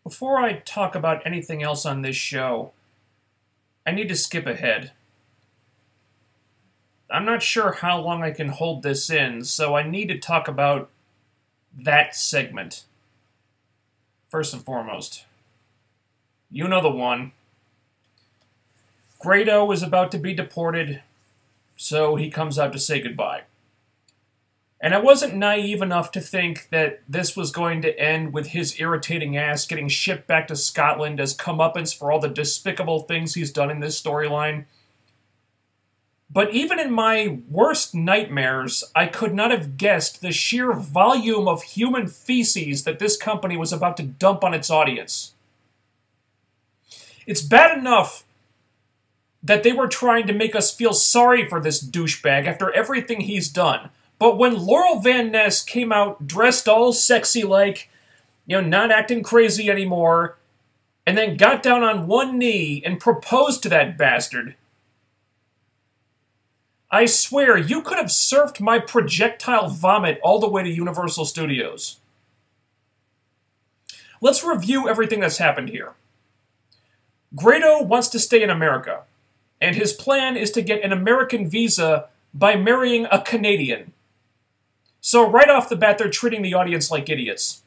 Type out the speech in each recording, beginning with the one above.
Before I talk about anything else on this show, I need to skip ahead. I'm not sure how long I can hold this in, so I need to talk about that segment. First and foremost, you know the one. Grado is about to be deported, so he comes out to say goodbye. And I wasn't naive enough to think that this was going to end with his irritating ass getting shipped back to Scotland as comeuppance for all the despicable things he's done in this storyline. But even in my worst nightmares, I could not have guessed the sheer volume of human feces that this company was about to dump on its audience. It's bad enough that they were trying to make us feel sorry for this douchebag after everything he's done. But when Laurel Van Ness came out dressed all sexy-like, not acting crazy anymore, and then got down on one knee and proposed to that bastard, I swear, you could have surfed my projectile vomit all the way to Universal Studios. Let's review everything that's happened here. Grado wants to stay in America, and his plan is to get an American visa by marrying a Canadian. So right off the bat, they're treating the audience like idiots.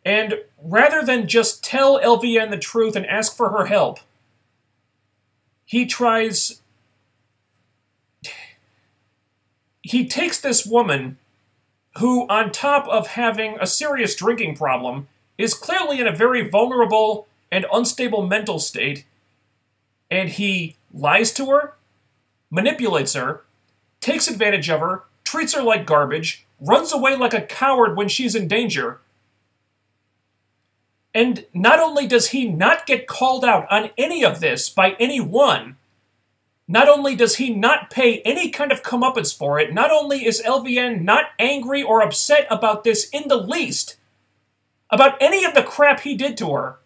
And rather than just tell LVN the truth and ask for her help, he takes this woman who, on top of having a serious drinking problem, is clearly in a very vulnerable and unstable mental state, and he lies to her, manipulates her, takes advantage of her, treats her like garbage, runs away like a coward when she's in danger. And not only does he not get called out on any of this by anyone, not only does he not pay any kind of comeuppance for it, not only is LVN not angry or upset about this in the least, about any of the crap he did to her,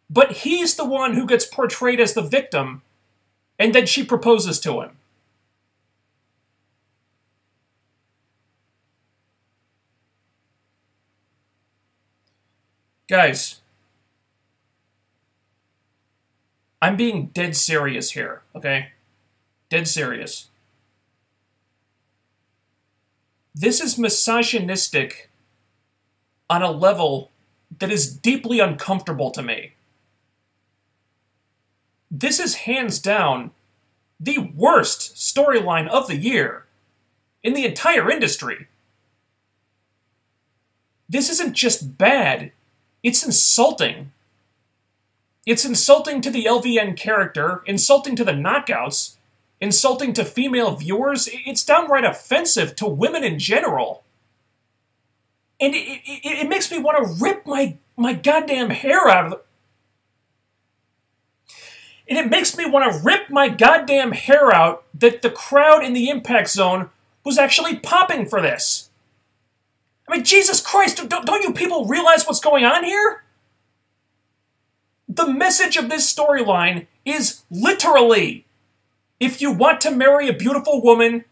but he's the one who gets portrayed as the victim, and then she proposes to him. Guys, I'm being dead serious here, okay? Dead serious. This is misogynistic on a level that is deeply uncomfortable to me. This is hands down the worst storyline of the year in the entire industry. This isn't just bad. It's insulting. It's insulting to the LVN character, insulting to the knockouts, insulting to female viewers. It's downright offensive to women in general. And it makes me want to rip my goddamn hair out of the... And it makes me want to rip my goddamn hair out that the crowd in the Impact Zone was actually popping for this. I mean, Jesus Christ, don't you people realize what's going on here? The message of this storyline is literally, if you want to marry a beautiful woman,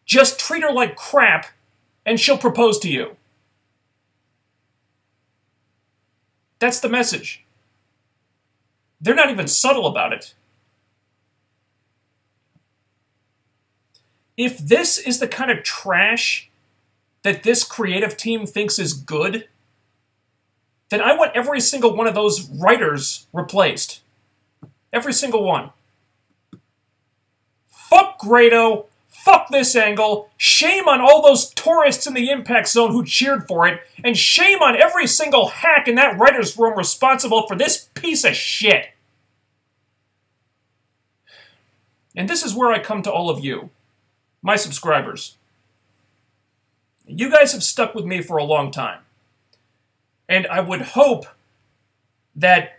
just treat her like crap, and she'll propose to you. That's the message. They're not even subtle about it. If this is the kind of trash that this creative team thinks is good, then I want every single one of those writers replaced. Every single one. Fuck Grado. Fuck this angle. Shame on all those tourists in the Impact Zone who cheered for it. And shame on every single hack in that writer's room responsible for this piece of shit. And this is where I come to all of you, my subscribers. You guys have stuck with me for a long time. And I would hope that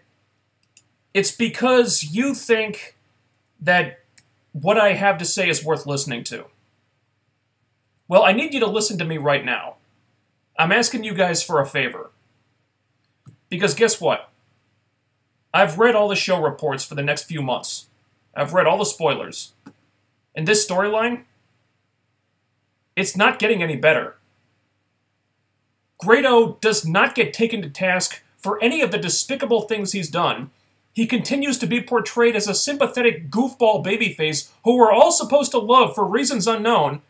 it's because you think that what I have to say is worth listening to. Well, I need you to listen to me right now. I'm asking you guys for a favor. Because guess what? I've read all the show reports for the next few months. I've read all the spoilers. And this storyline, it's not getting any better. Grado does not get taken to task for any of the despicable things he's done. He continues to be portrayed as a sympathetic goofball babyface who we're all supposed to love for reasons unknown.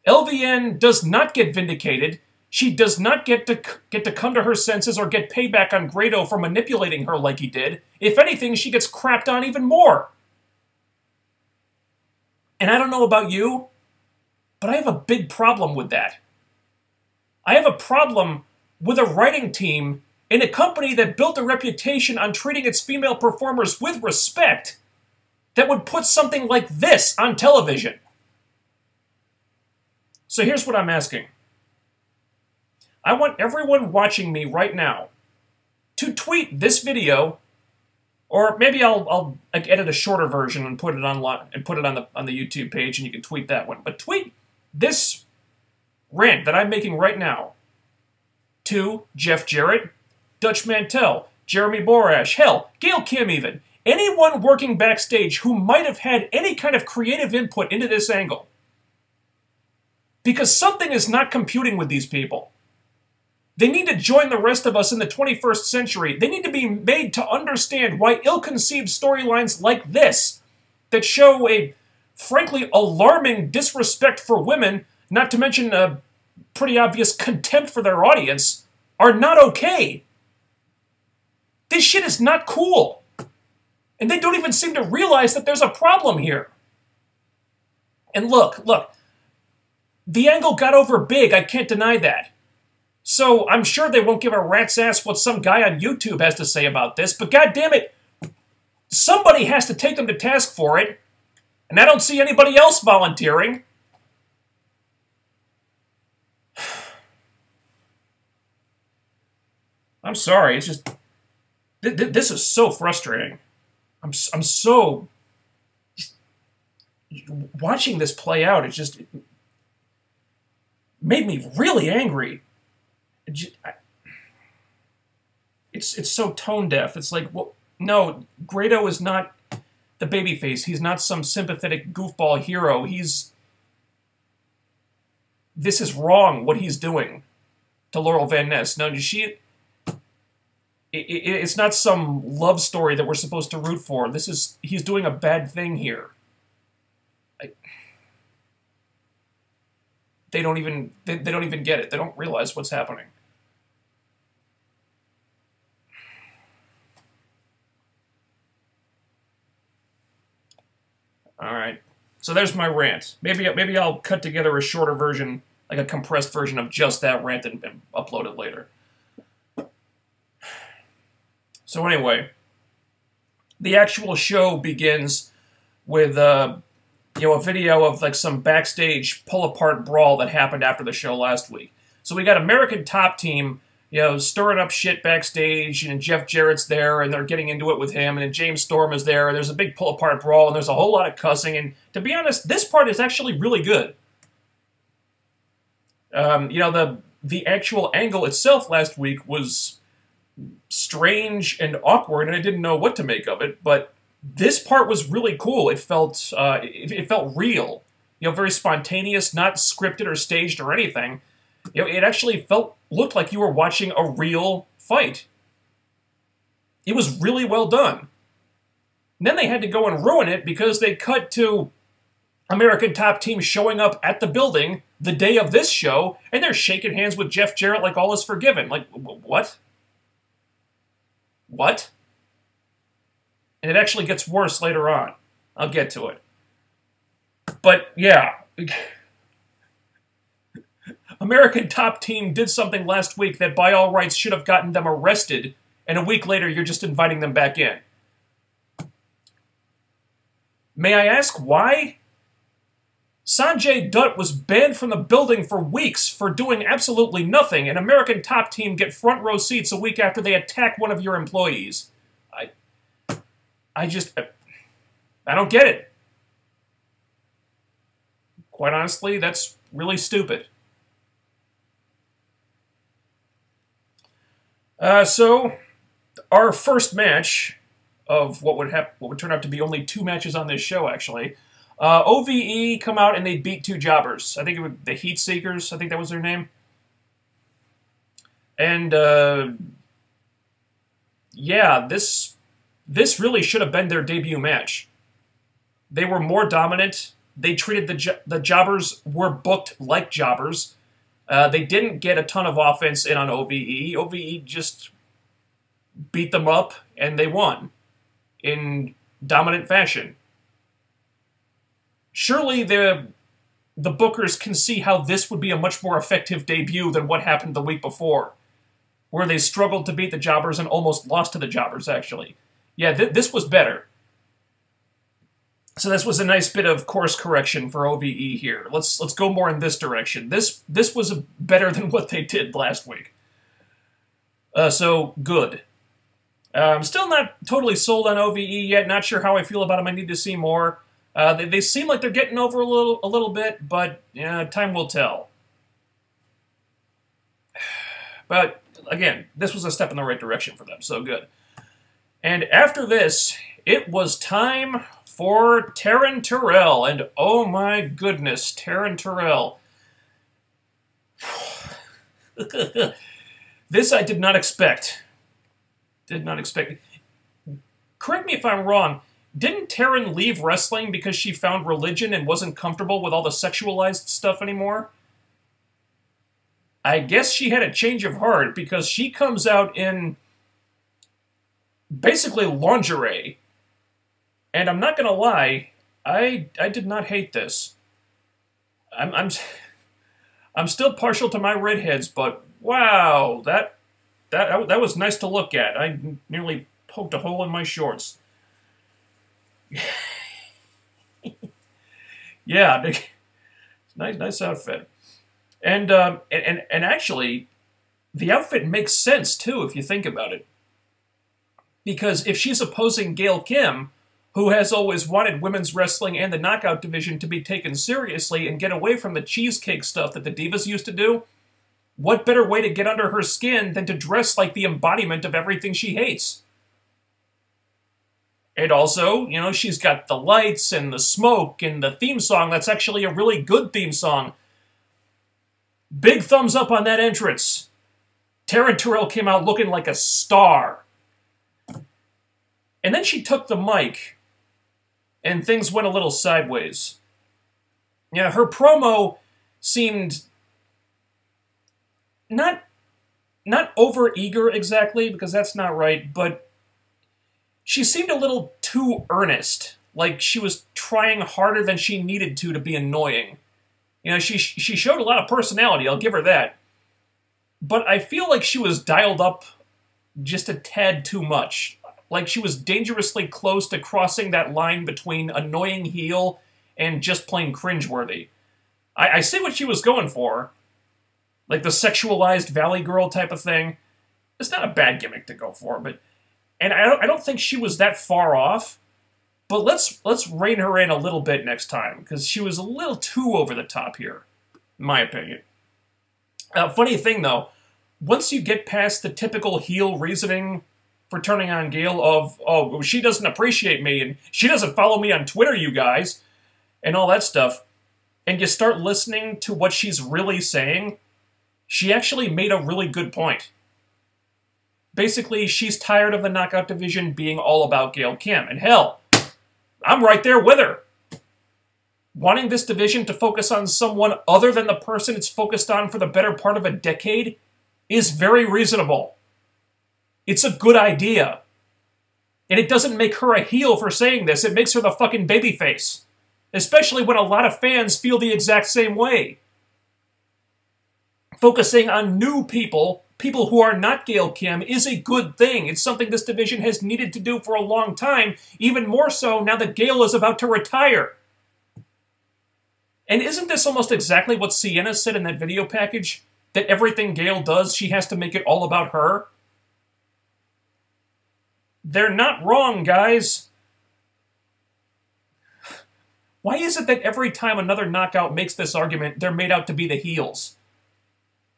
LVN does not get vindicated. She does not get to come to her senses or get payback on Grado for manipulating her like he did. If anything, she gets crapped on even more. And I don't know about you, but I have a big problem with that. I have a problem with a writing team in a company that built a reputation on treating its female performers with respect that would put something like this on television. So here's what I'm asking. I want everyone watching me right now to tweet this video, or maybe I'll edit a shorter version and put it on the YouTube page, and you can tweet that one. But tweet this rant that I'm making right now to Jeff Jarrett, Dutch Mantell, Jeremy Borash, hell, Gail Kim even. Anyone working backstage who might have had any kind of creative input into this angle. Because something is not computing with these people. They need to join the rest of us in the 21st century. They need to be made to understand why ill-conceived storylines like this, that show a, frankly, alarming disrespect for women, not to mention a pretty obvious contempt for their audience, are not okay. This shit is not cool. And they don't even seem to realize that there's a problem here. And look, the angle got over big, I can't deny that. So I'm sure they won't give a rat's ass what some guy on YouTube has to say about this, but goddammit, somebody has to take them to task for it, and I don't see anybody else volunteering. I'm sorry, it's just... This is so frustrating. I'm so... Watching this play out, it made me really angry. It's so tone deaf. It's like, well, no, Grado is not the babyface. He's not some sympathetic goofball hero. This is wrong, what he's doing to Laurel Van Ness. No, it's not some love story that we're supposed to root for. He's doing a bad thing here. They don't even get it. They don't realize what's happening. All right. So there's my rant. Maybe I'll cut together a shorter version, like a compressed version of just that rant and upload it later. So anyway, the actual show begins with a video of like some backstage pull-apart brawl that happened after the show last week. So we got American Top Team, stirring up shit backstage, and Jeff Jarrett's there, and they're getting into it with him, and then James Storm is there, and there's a big pull-apart brawl, and there's a whole lot of cussing, and to be honest, this part is actually really good. The actual angle itself last week was strange and awkward, and I didn't know what to make of it, but this part was really cool. It felt real, very spontaneous, not scripted or staged or anything. It actually looked like you were watching a real fight. It was really well done. And then they had to go and ruin it because they cut to American Top Team showing up at the building the day of this show, and they're shaking hands with Jeff Jarrett like all is forgiven. Like, what? What? And it actually gets worse later on. I'll get to it. But, yeah. American Top Team did something last week that by all rights should have gotten them arrested, and a week later you're just inviting them back in. May I ask why? Sanjay Dutt was banned from the building for weeks for doing absolutely nothing, and American Top Team get front row seats a week after they attack one of your employees. I don't get it. Quite honestly, that's really stupid. So, our first match of what would turn out to be only 2 matches on this show, actually. OVE come out and they beat 2 jobbers. I think it was the Heat Seekers. I think that was their name. And, yeah, this really should have been their debut match. They were more dominant. They treated the jobbers were booked like jobbers. They didn't get a ton of offense in on OVE. OVE just beat them up, and they won in dominant fashion. Surely the bookers can see how this would be a much more effective debut than what happened the week before, where they struggled to beat the jobbers and almost lost to the jobbers, actually. Yeah, this was better. So this was a nice bit of course correction for OVE here. Let's go more in this direction. This was better than what they did last week. So, good. I'm still not totally sold on OVE yet. Not sure how I feel about them. I need to see more. They seem like they're getting over a little bit, but time will tell. But, again, this was a step in the right direction for them, so good. And after this, it was time for Taryn Terrell, and oh my goodness, Taryn Terrell. This I did not expect. Did not expect. Correct me if I'm wrong, didn't Taryn leave wrestling because she found religion and wasn't comfortable with all the sexualized stuff anymore? I guess she had a change of heart because she comes out in basically lingerie. And I'm not gonna lie, I did not hate this. I'm still partial to my redheads, but wow, that was nice to look at. I nearly poked a hole in my shorts. Yeah, nice outfit. And actually, the outfit makes sense too if you think about it. Because if she's opposing Gail Kim, who has always wanted women's wrestling and the knockout division to be taken seriously and get away from the cheesecake stuff that the Divas used to do, what better way to get under her skin than to dress like the embodiment of everything she hates? And also, she's got the lights and the smoke and the theme song that's actually a really good theme song. Big thumbs up on that entrance. Taryn Terrell came out looking like a star. And then she took the mic, and things went a little sideways. Yeah, her promo seemed not over-eager exactly, because that's not right, but she seemed a little too earnest, like she was trying harder than she needed to be annoying. She showed a lot of personality, I'll give her that. But I feel like she was dialed up just a tad too much. Like she was dangerously close to crossing that line between annoying heel and just plain cringeworthy. I see what she was going for. Like the sexualized Valley Girl type of thing. It's not a bad gimmick to go for, and I don't think she was that far off. But let's rein her in a little bit next time, because she was a little too over the top here, in my opinion. Funny thing though, once you get past the typical heel reasoning for turning on Gail of, oh, she doesn't appreciate me, and she doesn't follow me on Twitter, you guys, and all that stuff, and you start listening to what she's really saying, she actually made a really good point. Basically, she's tired of the knockout division being all about Gail Kim, and hell, I'm right there with her. Wanting this division to focus on someone other than the person it's focused on for the better part of a decade is very reasonable. It's a good idea. And it doesn't make her a heel for saying this. It makes her the fucking babyface. Especially when a lot of fans feel the exact same way. Focusing on new people, people who are not Gail Kim, is a good thing. It's something this division has needed to do for a long time, even more so now that Gail is about to retire. And isn't this almost exactly what Sienna said in that video package? That everything Gail does, she has to make it all about her? They're not wrong, guys. Why is it that every time another knockout makes this argument, they're made out to be the heels?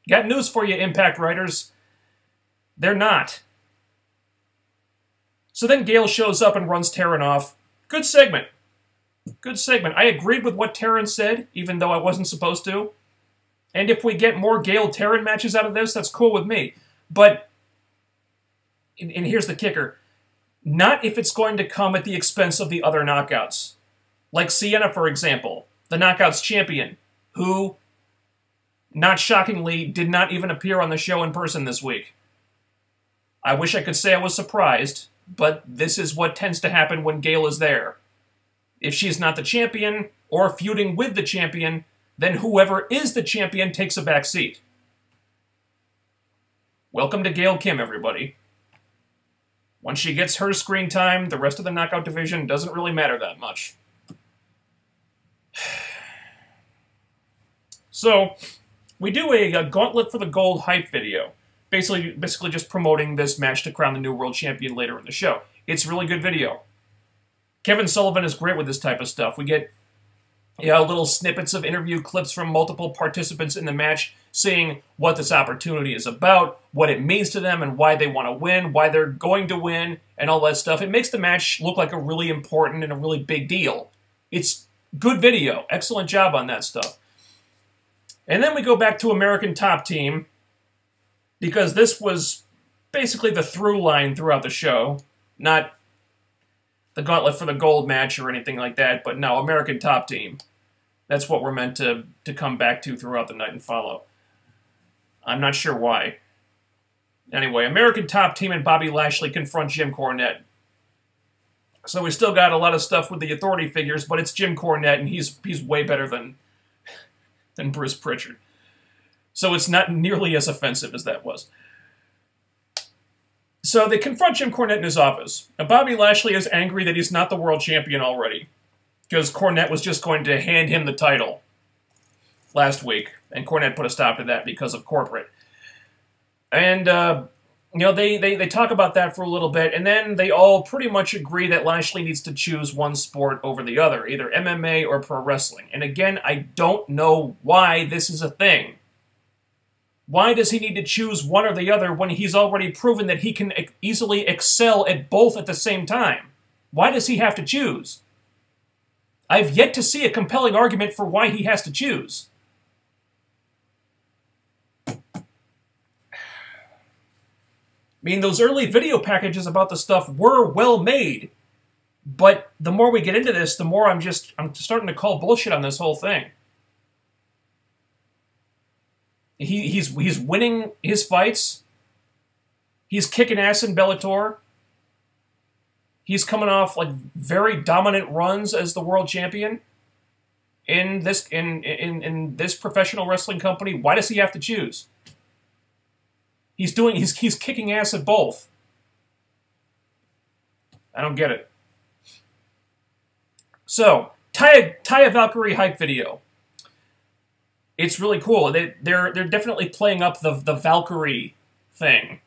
Got news for you, Impact writers. They're not. So then Gail shows up and runs Taryn off. Good segment. Good segment. I agreed with what Taryn said, even though I wasn't supposed to. And if we get more Gail-Taryn matches out of this, that's cool with me. But, and here's the kicker, not if it's going to come at the expense of the other knockouts. Like Sienna, for example, the Knockouts champion, who, not shockingly, did not even appear on the show in person this week. I wish I could say I was surprised, but this is what tends to happen when Gail is there. If she's not the champion, or feuding with the champion, then whoever is the champion takes a back seat. Welcome to Gail Kim, everybody. Once she gets her screen time, the rest of the knockout division doesn't really matter that much. So, we do a Gauntlet for the Gold hype video. Basically just promoting this match to crown the new world champion later in the show. It's a really good video. Kevin Sullivan is great with this type of stuff. We get little snippets of interview clips from multiple participants in the match saying what this opportunity is about, what it means to them, and why they want to win, why they're going to win, and all that stuff. It makes the match look like a really important and a really big deal. It's good video. Excellent job on that stuff. And then we go back to American Top Team, because this was basically the through line throughout the show. Not the Gauntlet for the Gold match or anything like that, but no, American Top Team. That's what we're meant to come back to throughout the night and follow. I'm not sure why. Anyway, American Top Team and Bobby Lashley confront Jim Cornette. So we still got a lot of stuff with the authority figures, but it's Jim Cornette, and he's way better than Bruce Pritchard. So it's not nearly as offensive as that was. So they confront Jim Cornette in his office. Now, Bobby Lashley is angry that he's not the world champion already, because Cornette was just going to hand him the title last week, and Cornette put a stop to that because of corporate. And, they talk about that for a little bit, and then they all pretty much agree that Lashley needs to choose one sport over the other, either MMA or pro wrestling. And again, I don't know why this is a thing. Why does he need to choose one or the other when he's already proven that he can easily excel at both at the same time? Why does he have to choose? I've yet to see a compelling argument for why he has to choose. I mean, those early video packages about the stuff were well made, but the more we get into this, the more I'm starting to call bullshit on this whole thing. He's winning his fights. He's kicking ass in Bellator. He's coming off like very dominant runs as the world champion in this professional wrestling company. Why does he have to choose? He's kicking ass at both. I don't get it. So, Taya Valkyrie hype video. It's really cool. They're definitely playing up the Valkyrie thing.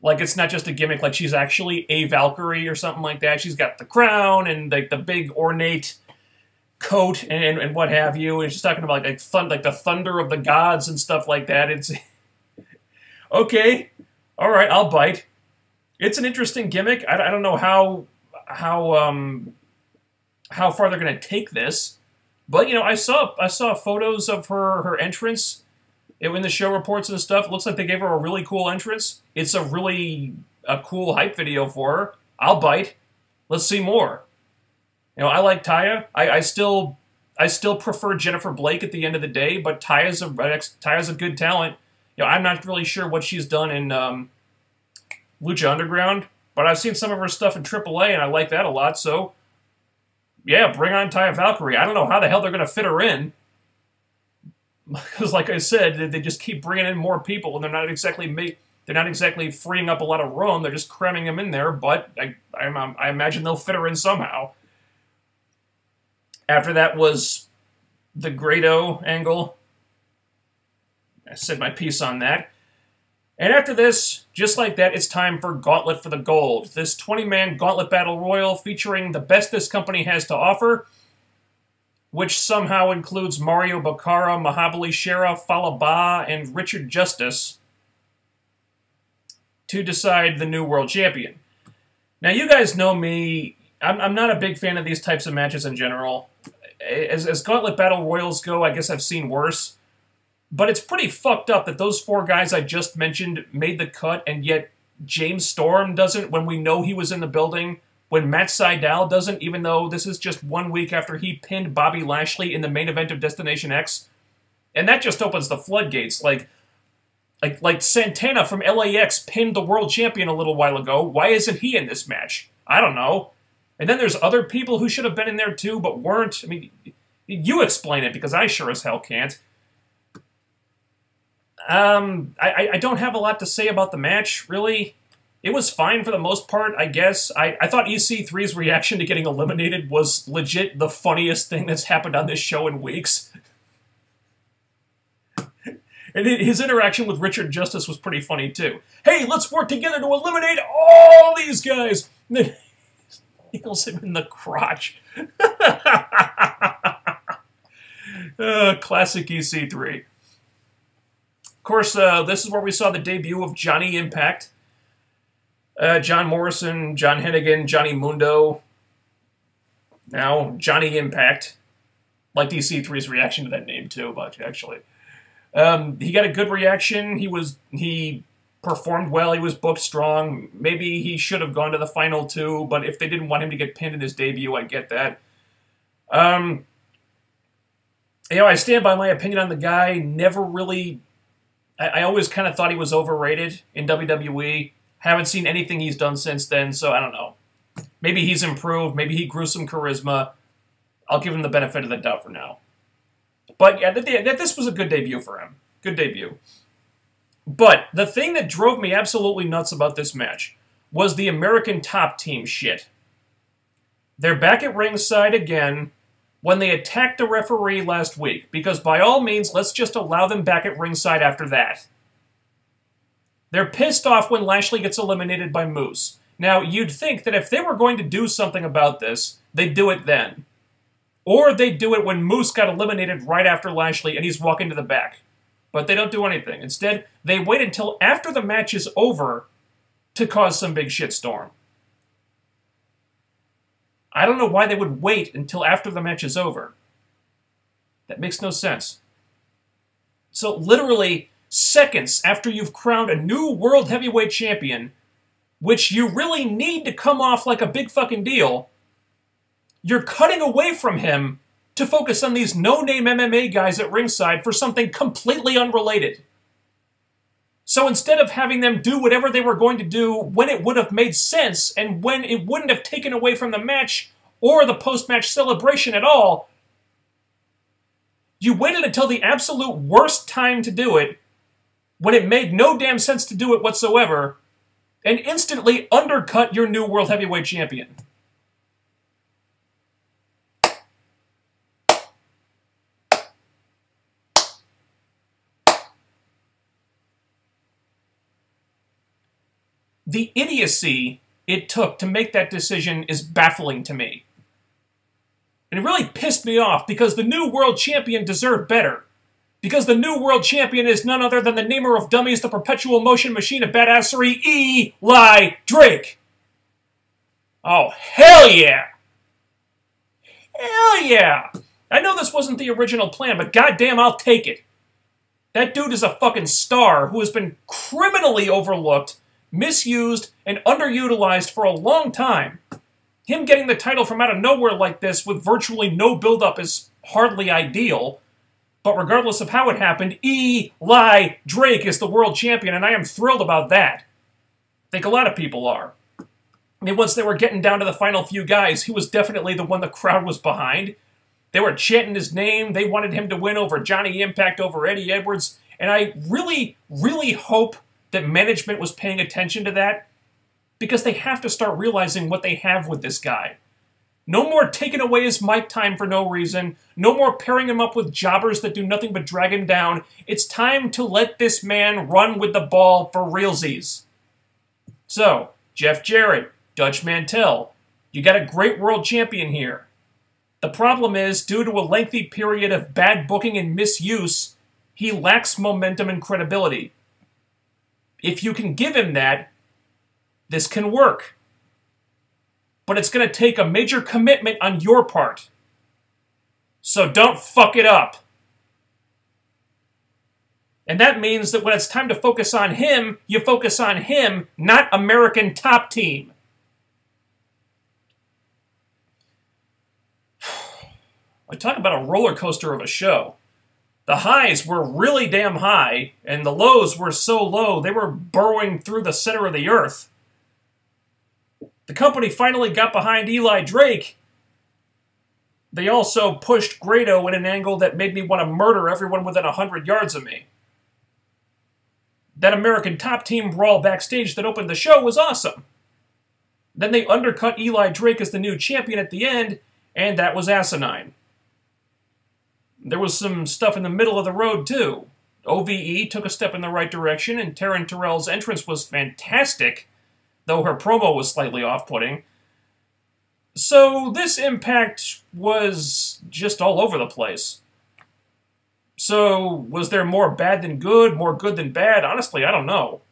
Like, it's not just a gimmick, like she's actually a Valkyrie or something like that. She's got the crown and like the big ornate coat and what have you. And she's talking about like the thunder of the gods and stuff like that. It's okay, all right, I'll bite. It's an interesting gimmick. I don't know how far they're going to take this, but I saw photos of her entrance in the show reports and stuff. It looks like they gave her a really cool entrance. It's a cool hype video for her. I'll bite. Let's see more. I like Taya. I still prefer Jennifer Blake at the end of the day, but Taya's a good talent. I'm not really sure what she's done in Lucha Underground, but I've seen some of her stuff in AAA, and I like that a lot, so yeah, bring on Taya Valkyrie. I don't know how the hell they're going to fit her in, because like I said, they just keep bringing in more people, and they're not exactly freeing up a lot of room. They're just cramming them in there, but I imagine they'll fit her in somehow. After that was the Grado angle. I said my piece on that. And after this, just like that, it's time for Gauntlet for the Gold. This 20-man Gauntlet Battle Royal featuring the best this company has to offer, which somehow includes Mario Baccara, Mahabali Shera, Falaba, and Richard Justice to decide the new world champion. Now, you guys know me. I'm not a big fan of these types of matches in general. As Gauntlet Battle Royals go, I guess I've seen worse. But it's pretty fucked up that those 4 guys I just mentioned made the cut, and yet James Storm doesn't when we know he was in the building, when Matt Sydal doesn't, even though this is just 1 week after he pinned Bobby Lashley in the main event of Destination X. And that just opens the floodgates. Like Santana from LAX pinned the world champion a little while ago. Why isn't he in this match? I don't know. And then there's other people who should have been in there too, but weren't. I mean, you explain it, because I sure as hell can't. I don't have a lot to say about the match, really. It was fine for the most part, I guess. I thought EC3's reaction to getting eliminated was legit the funniest thing that's happened on this show in weeks. And his interaction with Richard Justice was pretty funny, too. Hey, let's work together to eliminate all these guys! And then he nails him in the crotch. Classic EC3. Of course, this is where we saw the debut of Johnny Impact. John Morrison, John Hennigan, Johnny Mundo. Now, Johnny Impact. Liked EC3's reaction to that name, too, but actually. He got a good reaction. He performed well. He was booked strong. Maybe he should have gone to the final, too, but if they didn't want him to get pinned in his debut, I get that. You know, I stand by my opinion on the guy. Never really... I always kind of thought he was overrated in WWE. Haven't seen anything he's done since then, so I don't know. Maybe he's improved. Maybe he grew some charisma. I'll give him the benefit of the doubt for now. But yeah, this was a good debut for him. Good debut. But the thing that drove me absolutely nuts about this match was the American Top Team shit. They're back at ringside again when they attacked the referee last week, because by all means, let's just allow them back at ringside after that. They're pissed off when Lashley gets eliminated by Moose. Now, you'd think that if they were going to do something about this, they'd do it then. Or they'd do it when Moose got eliminated right after Lashley and he's walking to the back. But they don't do anything. Instead, they wait until after the match is over to cause some big shitstorm. I don't know why they would wait until after the match is over. That makes no sense. So literally seconds after you've crowned a new World Heavyweight Champion, which you really need to come off like a big fucking deal, you're cutting away from him to focus on these no-name MMA guys at ringside for something completely unrelated. So instead of having them do whatever they were going to do when it would have made sense and when it wouldn't have taken away from the match or the post-match celebration at all, you waited until the absolute worst time to do it, when it made no damn sense to do it whatsoever, and instantly undercut your new World Heavyweight Champion. The idiocy it took to make that decision is baffling to me. And it really pissed me off because the new world champion deserved better. Because the new world champion is none other than the namer of dummies, the perpetual motion machine of badassery, Eli Drake. Oh, hell yeah! Hell yeah! I know this wasn't the original plan, but goddamn, I'll take it. That dude is a fucking star who has been criminally overlooked, misused, and underutilized for a long time. Him getting the title from out of nowhere like this with virtually no build-up is hardly ideal. But regardless of how it happened, Eli Drake is the world champion, and I am thrilled about that. I think a lot of people are. I mean, once they were getting down to the final few guys, he was definitely the one the crowd was behind. They were chanting his name. They wanted him to win over Johnny Impact, over Eddie Edwards. And I really, really hope that management was paying attention to that, because they have to start realizing what they have with this guy. No more taking away his mic time for no reason. No more pairing him up with jobbers that do nothing but drag him down. It's time to let this man run with the ball for realsies. So, Jeff Jarrett, Dutch Mantell, you got a great world champion here. The problem is, due to a lengthy period of bad booking and misuse, he lacks momentum and credibility. If you can give him that, this can work. But it's going to take a major commitment on your part. So don't fuck it up. And that means that when it's time to focus on him, you focus on him, not American Top Team. I talk about a roller coaster of a show. The highs were really damn high, and the lows were so low they were burrowing through the center of the earth. The company finally got behind Eli Drake. They also pushed Grado in an angle that made me want to murder everyone within 100 yards of me. That American Top Team brawl backstage that opened the show was awesome. Then they undercut Eli Drake as the new champion at the end, and that was asinine. There was some stuff in the middle of the road, too. OVE took a step in the right direction, and Taryn Terrell's entrance was fantastic, though her promo was slightly off-putting. So this Impact was just all over the place. So, was there more bad than good, more good than bad? Honestly, I don't know.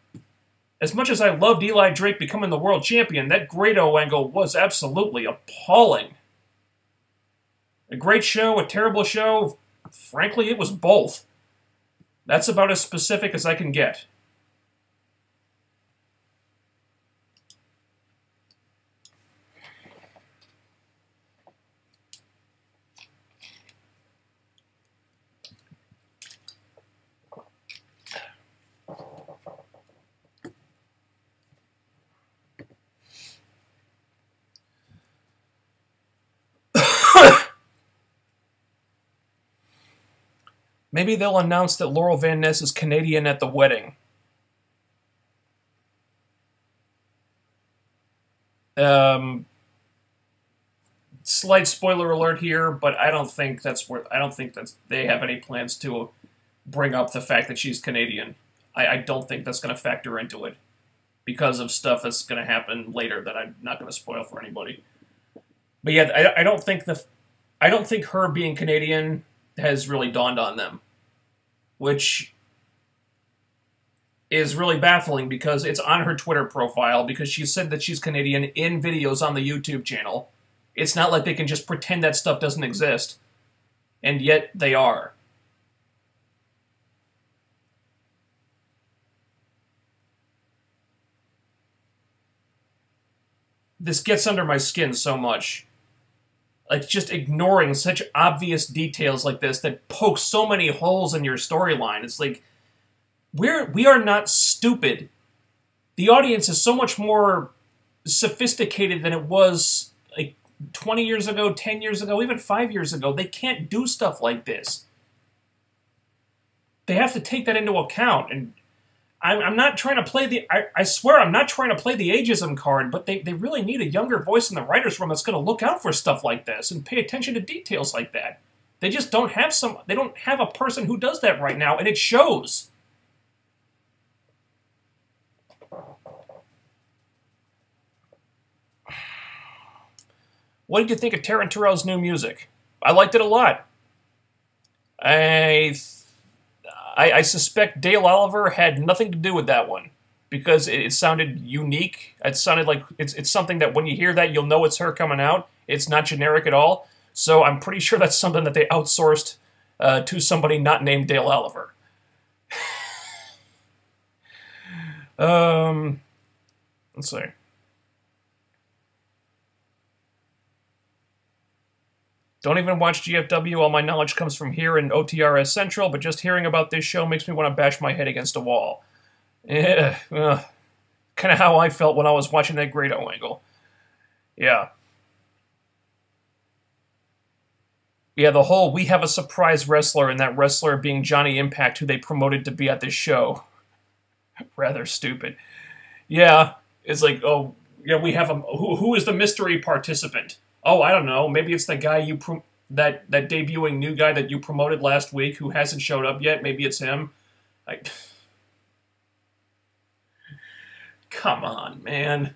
As much as I loved Eli Drake becoming the world champion, that Grado angle was absolutely appalling. A great show, a terrible show, frankly, it was both. That's about as specific as I can get. Maybe they'll announce that Laurel Van Ness is Canadian at the wedding. Slight spoiler alert here, but I don't think that's they have any plans to bring up the fact that she's Canadian. I don't think that's going to factor into it because of stuff that's going to happen later that I'm not going to spoil for anybody. But yeah, I don't think her being Canadian has really dawned on them, which is really baffling because it's on her Twitter profile because she said that she's Canadian in videos on the YouTube channel. It's not like they can just pretend that stuff doesn't exist, and yet they are. This gets under my skin so much. Like, just ignoring such obvious details like this that poke so many holes in your storyline. It's like, we are not stupid. The audience is so much more sophisticated than it was, like, 20 years ago, 10 years ago, even 5 years ago. They can't do stuff like this. They have to take that into account, and I'm not trying to play the... I swear I'm not trying to play the ageism card, but they really need a younger voice in the writer's room that's going to look out for stuff like this and pay attention to details like that. They just don't have they don't have a person who does that right now, and it shows. What did you think of Taryn Terrell's new music? I liked it a lot. I suspect Dale Oliver had nothing to do with that one because it sounded unique. It sounded like it's something that when you hear that, you'll know it's her coming out. It's not generic at all. So I'm pretty sure that's something that they outsourced to somebody not named Dale Oliver. Let's see. Don't even watch GFW. All my knowledge comes from here in OTRS Central, but just hearing about this show makes me want to bash my head against a wall. Yeah, kind of how I felt when I was watching that Grado angle. Yeah. Yeah, the whole we have a surprise wrestler and that wrestler being Johnny Impact, who they promoted to be at this show. Rather stupid. Yeah, it's like, oh, yeah, we have a... Who is the mystery participant? Oh, I don't know. Maybe it's the guy that debuting new guy that you promoted last week who hasn't showed up yet. Maybe it's him. Come on, man.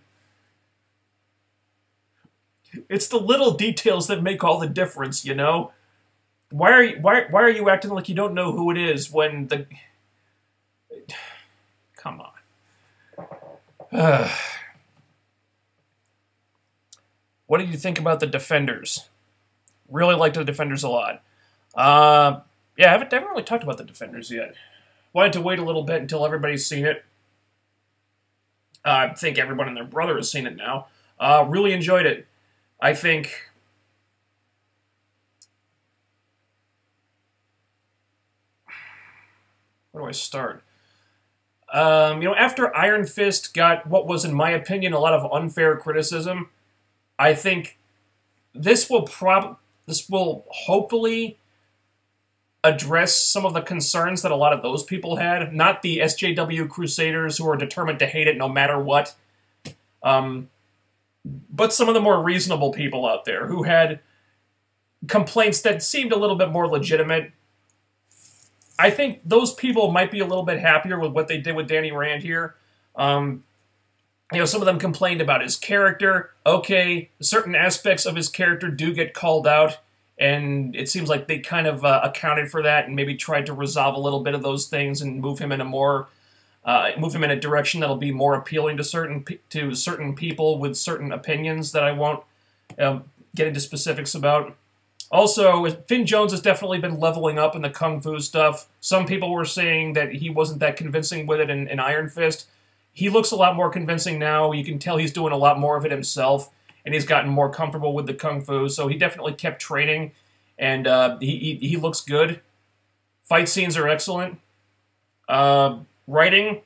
It's the little details that make all the difference, you know? Why are you acting like you don't know who it is when the... Come on. What did you think about the Defenders? Really liked the Defenders a lot. Yeah, I haven't really talked about the Defenders yet. Wanted to wait a little bit until everybody's seen it. I think everyone and their brother has seen it now. Really enjoyed it. I think... Where do I start? After Iron Fist got what was, in my opinion, a lot of unfair criticism, I think this will hopefully address some of the concerns that a lot of those people had. Not the SJW Crusaders who are determined to hate it no matter what, but some of the more reasonable people out there who had complaints that seemed a little bit more legitimate. I think those people might be a little bit happier with what they did with Danny Rand here. Some of them complained about his character. Okay, certain aspects of his character do get called out, and it seems like they kind of accounted for that and maybe tried to resolve a little bit of those things and move him in a direction that'll be more appealing to certain people with certain opinions that I won't get into specifics about. Also, Finn Jones has definitely been leveling up in the Kung Fu stuff. Some people were saying that he wasn't that convincing with it in Iron Fist. He looks a lot more convincing now. You can tell he's doing a lot more of it himself, and he's gotten more comfortable with the Kung Fu, so he definitely kept training, and he looks good. Fight scenes are excellent. Writing,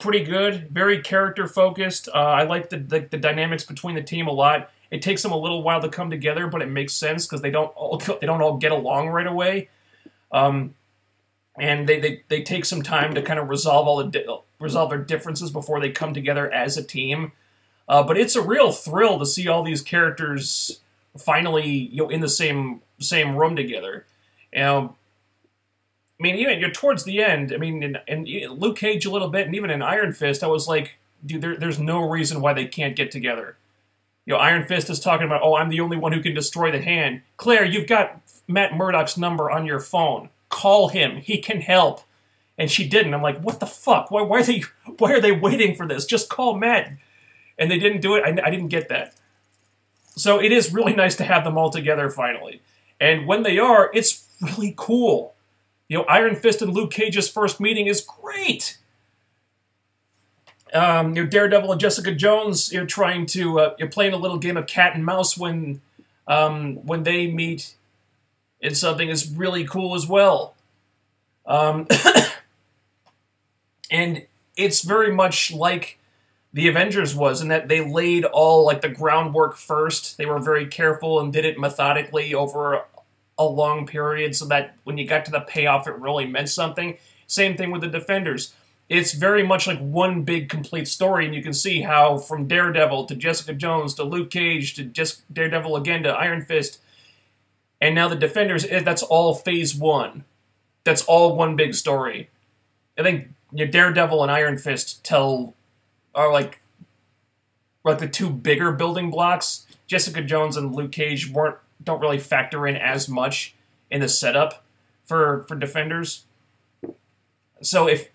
pretty good. Very character-focused. I like the dynamics between the team a lot. It takes them a little while to come together, but it makes sense because they don't all get along right away, and they take some time to kind of resolve their differences before they come together as a team. But it's a real thrill to see all these characters finally in the same room together. I mean, even towards the end, I mean, in Luke Cage a little bit, and even in Iron Fist, I was like, dude, there's no reason why they can't get together. Iron Fist is talking about, oh, I'm the only one who can destroy the hand. Claire, you've got Matt Murdock's number on your phone. Call him. He can help. And she didn't. I'm like, what the fuck? Why are they waiting for this? Just call Matt. And they didn't do it. I didn't get that. So it is really nice to have them all together finally. And when they are, it's really cool. Iron Fist and Luke Cage's first meeting is great. Daredevil and Jessica Jones, you're playing a little game of cat and mouse when they meet, and something is really cool as well. And it's very much like the Avengers was, in that they laid all the groundwork first. They were very careful and did it methodically over a long period, so that when you got to the payoff, it really meant something. Same thing with the Defenders. It's very much like one big complete story, and you can see how from Daredevil to Jessica Jones to Luke Cage to just Daredevil again to Iron Fist, and now the Defenders, that's all phase one. That's all one big story. I think Daredevil and Iron Fist are like the two bigger building blocks. Jessica Jones and Luke Cage don't really factor in as much in the setup for Defenders. So if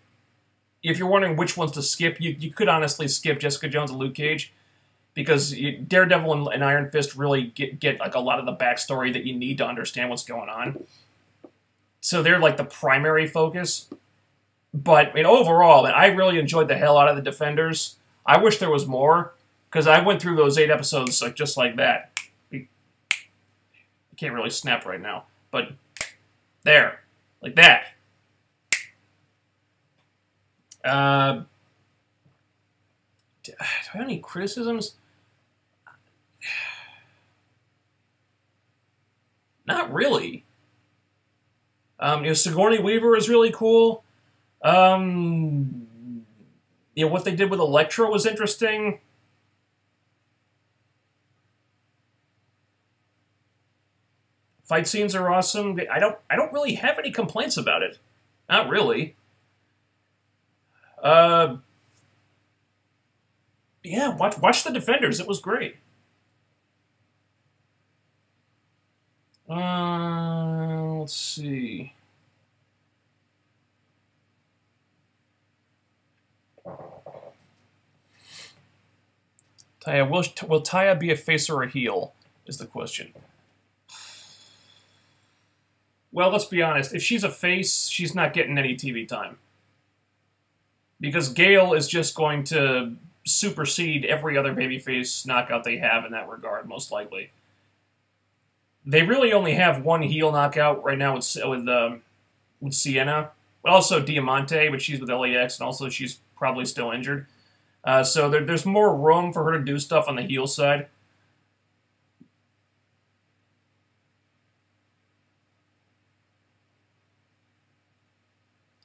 you're wondering which ones to skip, you could honestly skip Jessica Jones and Luke Cage, because Daredevil and Iron Fist really get a lot of the backstory that you need to understand what's going on. So they're the primary focus. But overall, I really enjoyed the hell out of the Defenders. I wish there was more, because I went through those 8 episodes just like that. I can't really snap right now, but there, like that. Do I have any criticisms? Not really. Sigourney Weaver is really cool. What they did with Elektra was interesting. Fight scenes are awesome. I don't really have any complaints about it. Not really. Yeah, watch the Defenders. It was great. Let's see. Taya, will Taya be a face or a heel? Is the question. Well, let's be honest. If she's a face, she's not getting any TV time. Because Gail is just going to supersede every other babyface knockout they have in that regard, most likely. They really only have one heel knockout right now with Sienna. But also Diamante, but she's with LAX, and also she's probably still injured. So there's more room for her to do stuff on the heel side.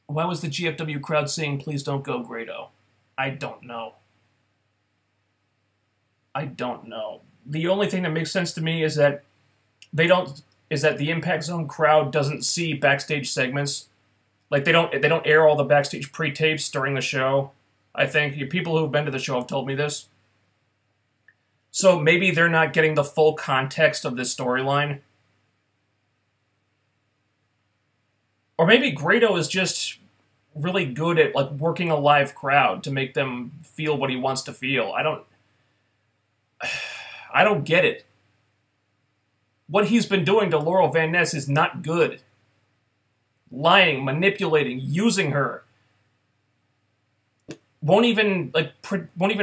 Why was the GFW crowd saying, "Please don't go, Grado"? I don't know. I don't know. The only thing that makes sense to me is that the Impact Zone crowd doesn't see backstage segments. Like they don't air all the backstage pre-tapes during the show. I think people who've been to the show have told me this. So maybe they're not getting the full context of this storyline. Or maybe Grado is just really good at like working a live crowd to make them feel what he wants to feel. I don't get it. What he's been doing to Laurel Van Ness is not good. Lying, manipulating, using her. Won't even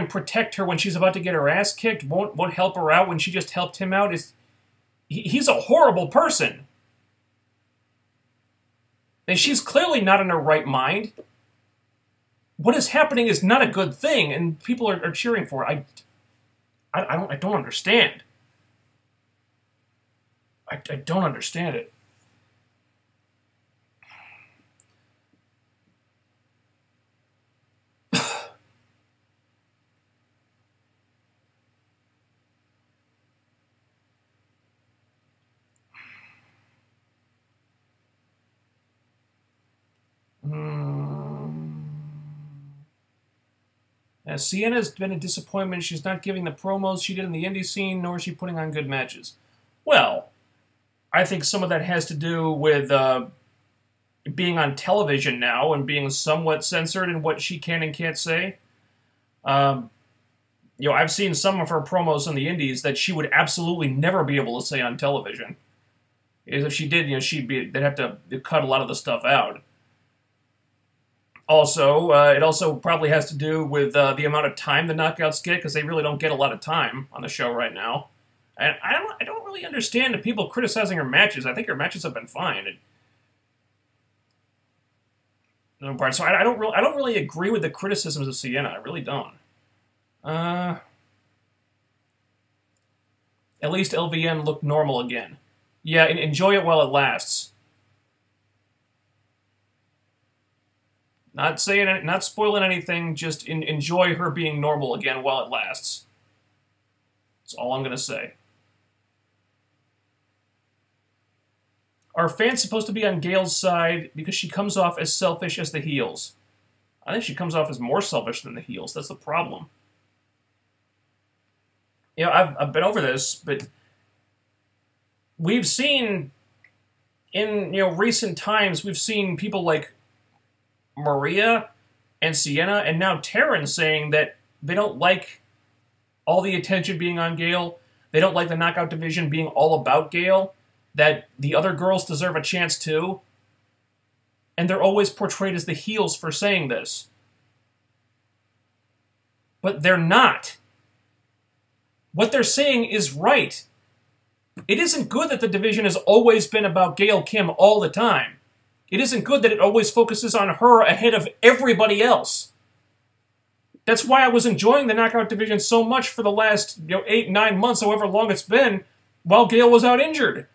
protect her when she's about to get her ass kicked. Won't help her out when she just helped him out. He's a horrible person. And she's clearly not in her right mind. What is happening is not a good thing, and people are cheering for it. I don't understand. I don't understand it. Sienna's been a disappointment. She's not giving the promos she did in the indie scene, nor is she putting on good matches. Well, I think some of that has to do with being on television now and being somewhat censored in what she can and can't say. I've seen some of her promos on the indies that she would absolutely never be able to say on television. If she did, they'd have to cut a lot of the stuff out. Also, it also probably has to do with the amount of time the knockouts get, because they really don't get a lot of time on the show right now. And I don't really understand the people criticizing her matches. I think her matches have been fine. So I don't really agree with the criticisms of Sienna. I really don't. At least LVN looked normal again. Yeah, enjoy it while it lasts. Not spoiling anything, just enjoy her being normal again while it lasts. That's all I'm going to say. Are fans supposed to be on Gail's side because she comes off as selfish as the heels? I think she comes off as more selfish than the heels. That's the problem. I've been over this, but we've seen in recent times, we've seen people like Maria and Sienna, and now Taryn saying that they don't like all the attention being on Gail. They don't like the knockout division being all about Gail. That the other girls deserve a chance too. And they're always portrayed as the heels for saying this. But they're not. What they're saying is right. It isn't good that the division has always been about Gail Kim all the time. It isn't good that it always focuses on her ahead of everybody else. That's why I was enjoying the knockout division so much for the last 8, 9 months, however long it's been, while Gail was out injured.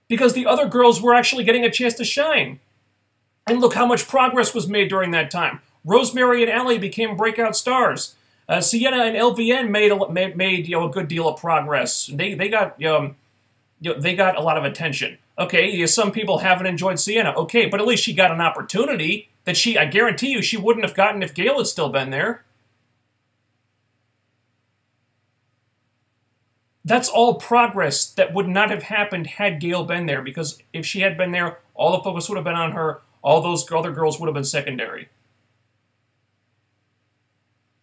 Because the other girls were actually getting a chance to shine. And look how much progress was made during that time. Rosemary and Allie became breakout stars. Sienna and LVN made a good deal of progress. They got a lot of attention. Okay, some people haven't enjoyed Sienna. Okay, but at least she got an opportunity that I guarantee you, she wouldn't have gotten if Gail had still been there. That's all progress that would not have happened had Gail been there, because if she had been there, all the focus would have been on her. All those other girls would have been secondary.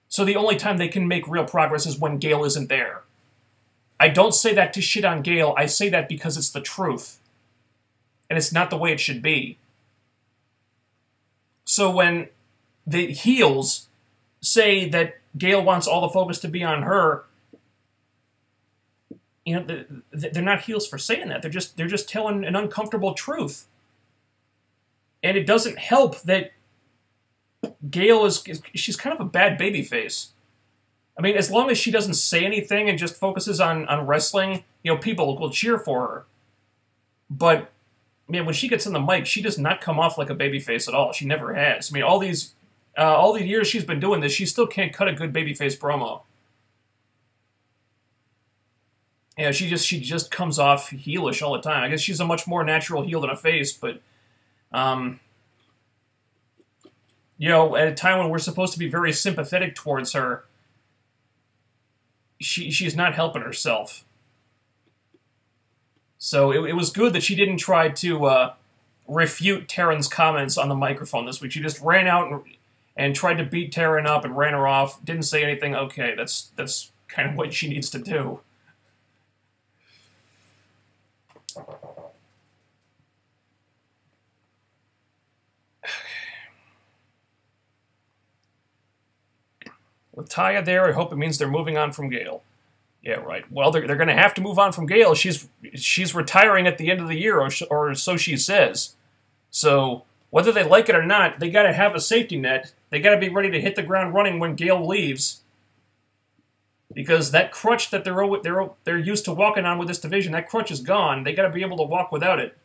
So the only time they can make real progress is when Gail isn't there. I don't say that to shit on Gail. I say that because it's the truth. and it's not the way it should be. So when the heels say that Gail wants all the focus to be on her, you know, they're not heels for saying that. They're just telling an uncomfortable truth. And it doesn't help that Gail she's kind of a bad babyface. I mean, as long as she doesn't say anything and just focuses on wrestling, you know, people will cheer for her. But, man, when she gets on the mic, she does not come off like a babyface at all. She never has. I mean, all the years she's been doing this, she still can't cut a good babyface promo. Yeah, she just comes off heelish all the time. I guess she's a much more natural heel than a face, but, you know, at a time when we're supposed to be very sympathetic towards her, she's not helping herself. So it was good that she didn't try to refute Taryn's comments on the microphone this week. She just ran out and tried to beat Taryn up and ran her off. Didn't say anything. Okay, that's kind of what she needs to do. With Taya there, I hope it means they're moving on from Gail. Yeah, right. Well, they're going to have to move on from Gail. She's retiring at the end of the year, or so she says. So whether they like it or not, they got to have a safety net. They got to be ready to hit the ground running when Gail leaves, because that crutch that they're used to walking on with this division, that crutch is gone. They got to be able to walk without it.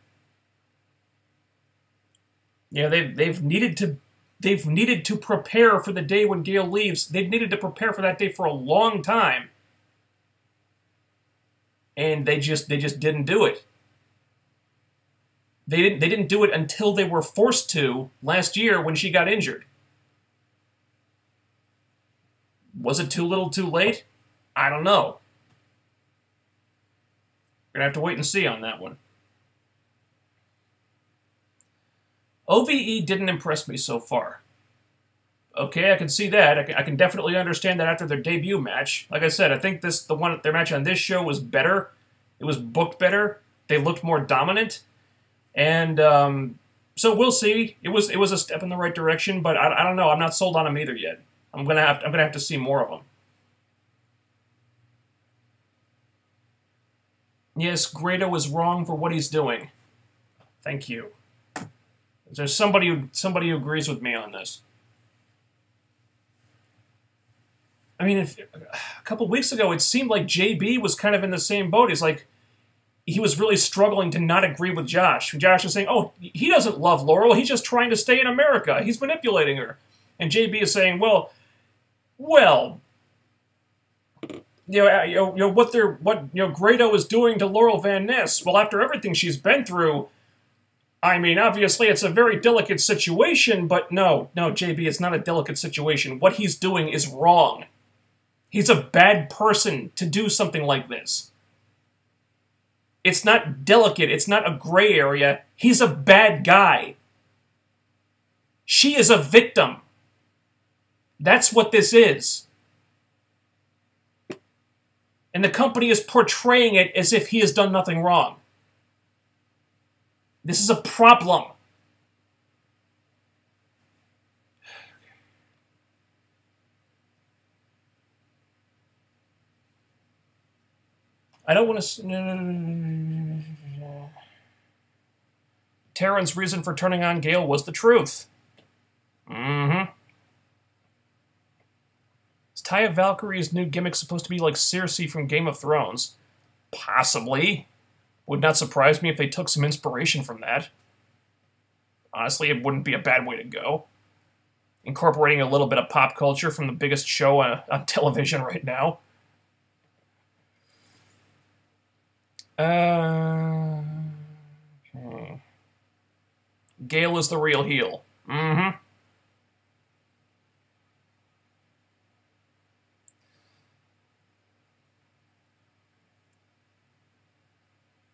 Yeah, they've needed to prepare for the day when Gail leaves. They've needed to prepare for that day for a long time. And they just didn't do it. They didn't do it until they were forced to last year when she got injured. Was it too little too late? I don't know. We're going to have to wait and see on that one. OVE didn't impress me so far. Okay, I can see that. I can definitely understand that after their debut match. Like I said, I think their match on this show was better. It was booked better. They looked more dominant, and so we'll see. It was a step in the right direction, but I don't know. I'm not sold on them either yet. I'm gonna have to see more of them. Yes, Grado is wrong for what he's doing. Thank you. There's somebody who agrees with me on this. I mean, a couple weeks ago, it seemed like JB was kind of in the same boat. He's like, he was really struggling to not agree with Josh. Josh was saying, oh, he doesn't love Laurel. He's just trying to stay in America. He's manipulating her. And JB is saying, well, what Grado is doing to Laurel Van Ness. Well, after everything she's been through, I mean, obviously it's a very delicate situation, but no, JB, it's not a delicate situation. What he's doing is wrong. He's a bad person to do something like this. It's not delicate. It's not a gray area. He's a bad guy. She is a victim. That's what this is. And the company is portraying it as if he has done nothing wrong. This is a problem. I don't want to... Taryn's reason for turning on Gail was the truth. Mm-hmm. Is Taya Valkyrie's new gimmick supposed to be like Cersei from Game of Thrones? Possibly. Would not surprise me if they took some inspiration from that. Honestly, it wouldn't be a bad way to go. Incorporating a little bit of pop culture from the biggest show on television right now. Okay. Gail is the real heel. Mm-hmm.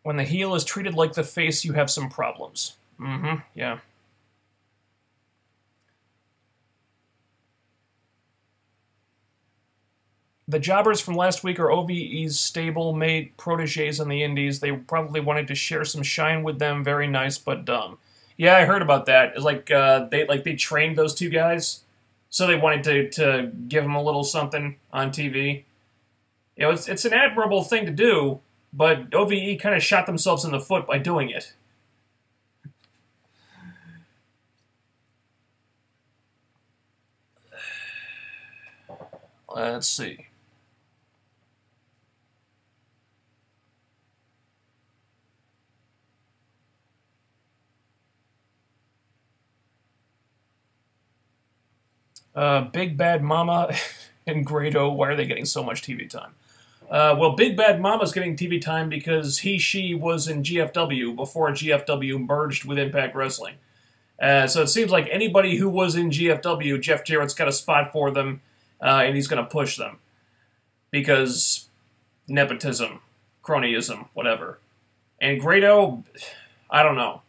When the heel is treated like the face, you have some problems. Mm-hmm, yeah. The jobbers from last week are OVE's stablemate proteges on the indies. They probably wanted to share some shine with them. Very nice, but dumb. Yeah, I heard about that. It's like they trained those two guys, so they wanted to give them a little something on TV. You know, it's an admirable thing to do, but OVE kind of shot themselves in the foot by doing it. Let's see. Big Bad Mama and Grado, why are they getting so much TV time? Well, Big Bad Mama's getting TV time because she was in GFW before GFW merged with Impact Wrestling. So it seems like anybody who was in GFW, Jeff Jarrett's got a spot for them, and he's going to push them. Because nepotism, cronyism, whatever. And Grado, I don't know.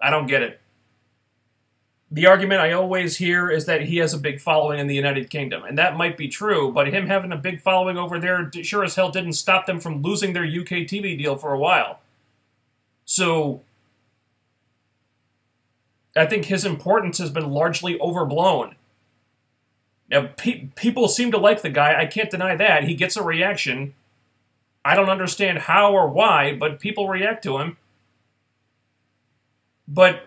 I don't get it. The argument I always hear is that he has a big following in the United Kingdom, and that might be true, but him having a big following over there sure as hell didn't stop them from losing their UK TV deal for a while. So, I think his importance has been largely overblown. Now, people seem to like the guy, I can't deny that. He gets a reaction. I don't understand how or why, but people react to him. But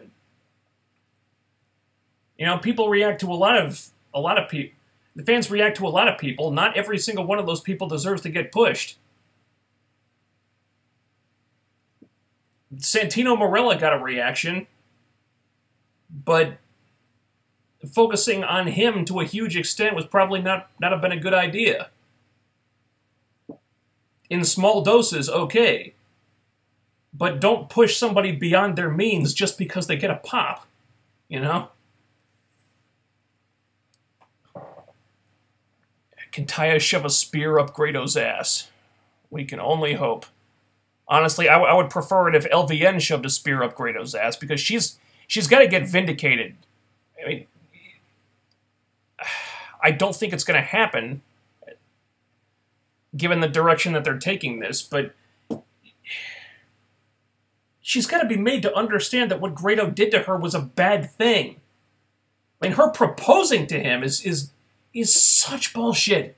you know, people react to a lot of people. The fans react to a lot of people. Not every single one of those people deserves to get pushed. Santino Marella got a reaction, but focusing on him to a huge extent was probably not have been a good idea. In small doses, okay. But don't push somebody beyond their means just because they get a pop, you know? Can Taya shove a spear up Grado's ass? We can only hope. Honestly, I would prefer it if LVN shoved a spear up Grado's ass, because she's got to get vindicated. I mean, I don't think it's going to happen, given the direction that they're taking this, but she's got to be made to understand that what Grado did to her was a bad thing. I mean, her proposing to him is such bullshit.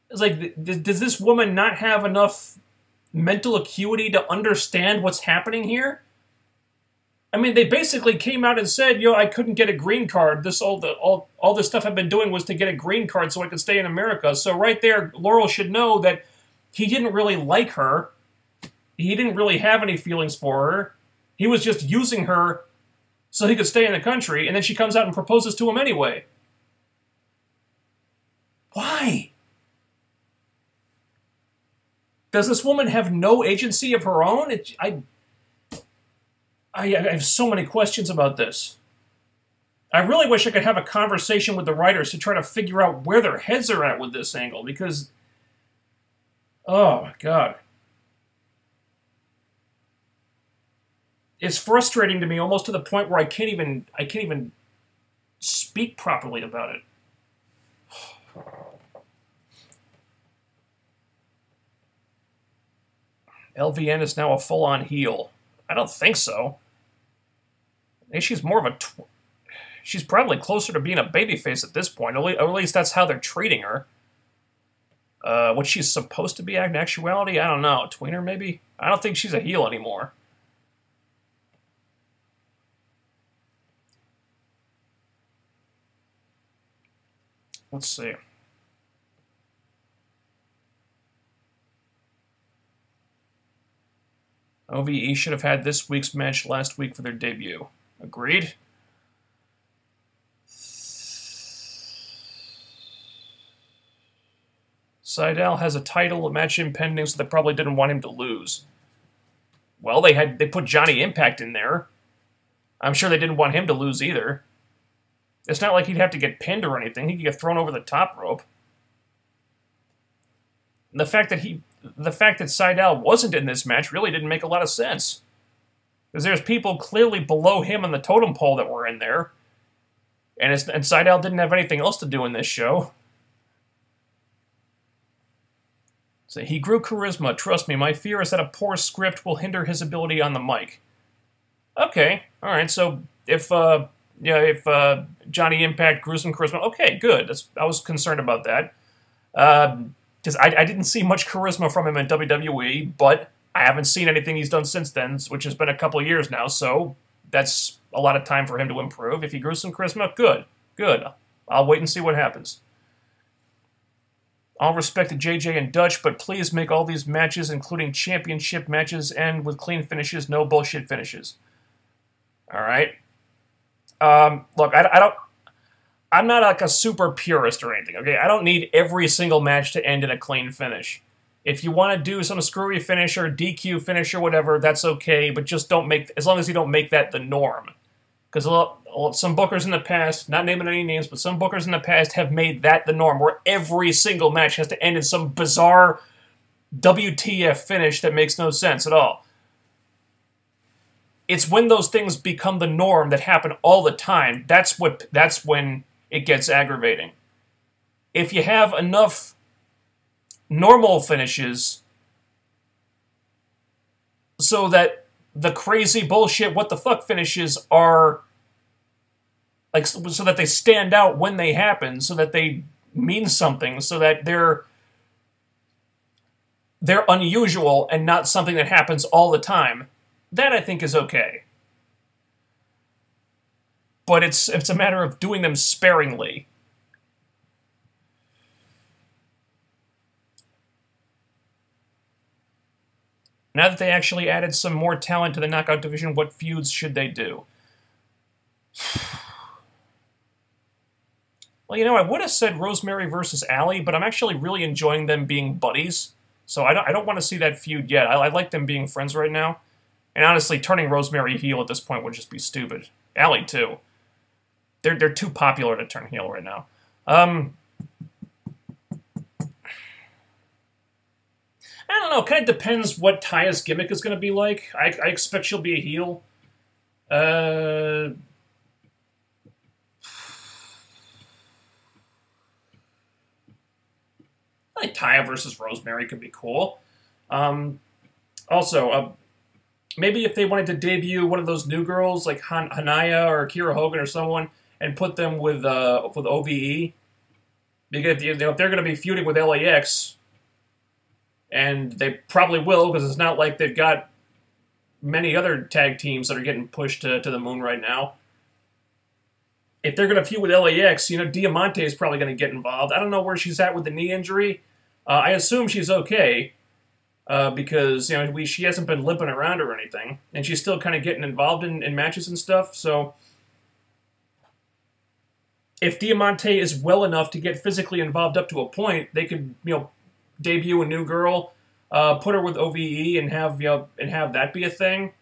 It's like, does this woman not have enough mental acuity to understand what's happening here? I mean, they basically came out and said, yo, I couldn't get a green card. All this stuff I've been doing was to get a green card so I could stay in America. So right there, Laurel should know that he didn't really like her. He didn't really have any feelings for her. He was just using her so he could stay in the country, and then she comes out and proposes to him anyway. Why? Does this woman have no agency of her own? I have so many questions about this. I really wish I could have a conversation with the writers to try to figure out where their heads are at with this angle, because, oh my God. It's frustrating to me almost to the point where I can't even speak properly about it. LVN is now a full-on heel. I don't think so. I think she's more of a... She's probably closer to being a babyface at this point, or at least that's how they're treating her. What she's supposed to be in actuality, I don't know. Tweener, maybe? I don't think she's a heel anymore. Let's see. OVE should have had this week's match last week for their debut. Agreed? Seidel has a title, a match impending, so they probably didn't want him to lose. Well, they put Johnny Impact in there. I'm sure they didn't want him to lose either. It's not like he'd have to get pinned or anything. He could get thrown over the top rope. And the fact that Seidel wasn't in this match really didn't make a lot of sense. Because there's people clearly below him on the totem pole that were in there. And Seidel didn't have anything else to do in this show. So he grew charisma. Trust me, my fear is that a poor script will hinder his ability on the mic. Okay, all right. So if Johnny Impact grew some charisma, okay, good. I was concerned about that because I didn't see much charisma from him in WWE, but I haven't seen anything he's done since then, which has been a couple of years now. So that's a lot of time for him to improve. If he grew some charisma, good, good. I'll wait and see what happens. All respect to JJ and Dutch, but please make all these matches, including championship matches, end with clean finishes, no bullshit finishes. All right. Look, I'm not like a super purist or anything. Okay, I don't need every single match to end in a clean finish. If you want to do some screwy finish or DQ finish or whatever, that's okay. But just don't make, as long as you don't make that the norm. Because some bookers in the past, not naming any names, but some bookers in the past have made that the norm, where every single match has to end in some bizarre WTF finish that makes no sense at all. It's when those things become the norm that happen all the time, that's when it gets aggravating. If you have enough normal finishes so that the crazy bullshit what the fuck finishes are like, so that they stand out when they happen, so that they mean something, so that they're unusual and not something that happens all the time, that I think is okay. But it's a matter of doing them sparingly. Now that they actually added some more talent to the Knockout division, what feuds should they do? Well, you know, I would have said Rosemary versus Allie, but I'm actually really enjoying them being buddies. So I don't want to see that feud yet. I like them being friends right now. And honestly, turning Rosemary heel at this point would just be stupid. Allie, too. They're too popular to turn heel right now. I don't know. Kind of depends what Taya's gimmick is going to be like. I expect she'll be a heel. I think Taya versus Rosemary could be cool. Also, maybe if they wanted to debut one of those new girls like Hanaya or Kira Hogan or someone and put them with OVE, because if they're going to be feuding with LAX. And they probably will, because it's not like they've got many other tag teams that are getting pushed to the moon right now. If they're going to feud with LAX, you know, Diamante is probably going to get involved. I don't know where she's at with the knee injury. I assume she's okay, because, you know, she hasn't been limping around or anything. And she's still kind of getting involved in matches and stuff, so if Diamante is well enough to get physically involved up to a point, they could, you know, debut a new girl, put her with OVE, and have that be a thing.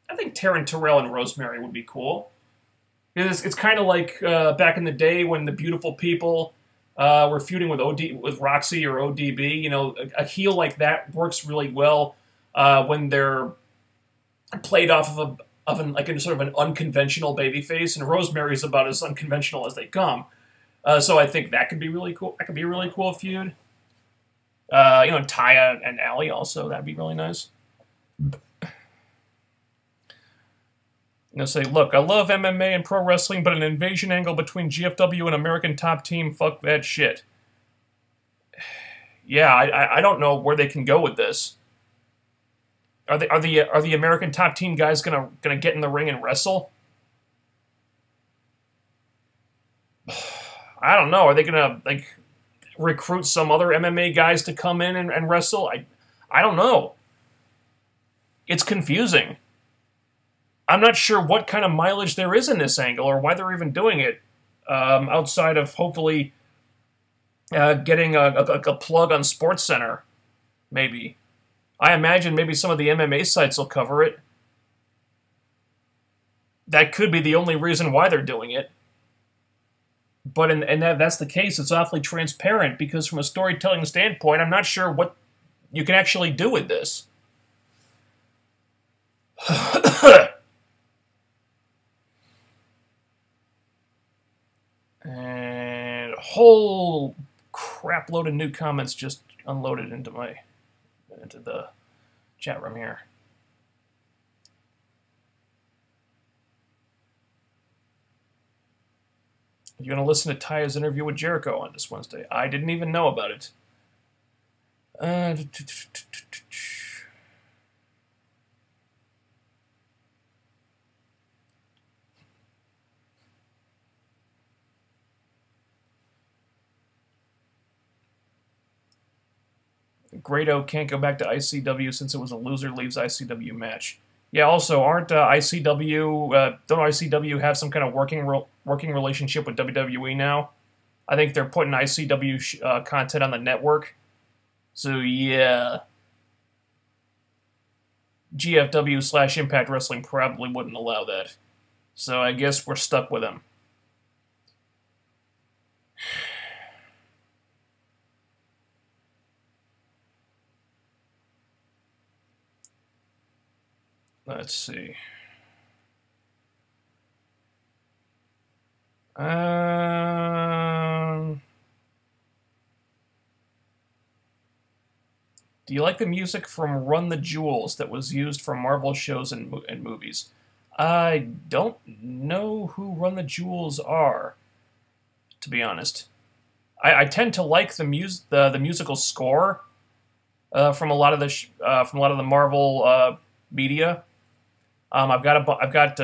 I think Taryn Terrell and Rosemary would be cool. It's kind of like back in the day when the Beautiful People were feuding with Roxy or ODB. You know, a heel like that works really well when they're played off of a sort of an unconventional babyface, and Rosemary's about as unconventional as they come. So I think that could be really cool. That could be a really cool feud. You know, Taya and Allie also, that'd be really nice. You know, say, look, I love MMA and pro wrestling, but an invasion angle between GFW and American Top Team, fuck that shit. Yeah, I don't know where they can go with this. Are the American Top Team guys gonna get in the ring and wrestle? I don't know. Are they gonna like recruit some other MMA guys to come in and wrestle? I don't know. It's confusing. I'm not sure what kind of mileage there is in this angle or why they're even doing it. Outside of hopefully getting a plug on SportsCenter, maybe. I imagine maybe some of the MMA sites will cover it. That could be the only reason why they're doing it. But that's the case, it's awfully transparent, because from a storytelling standpoint, I'm not sure what you can actually do with this. whole crap load of new comments just unloaded into the chat room here. You're going to listen to Taya's interview with Jericho on this Wednesday. I didn't even know about it. Grado can't go back to ICW since it was a loser leaves ICW match. Yeah, also, aren't ICW, don't ICW have some kind of working relationship with WWE now? I think they're putting ICW content on the network. So, yeah. GFW/Impact Wrestling probably wouldn't allow that. So, I guess we're stuck with them. Let's see. Do you like the music from Run the Jewels that was used for Marvel shows and movies? I don't know who Run the Jewels are, to be honest. I tend to like the musical score from a lot of the Marvel media. I've got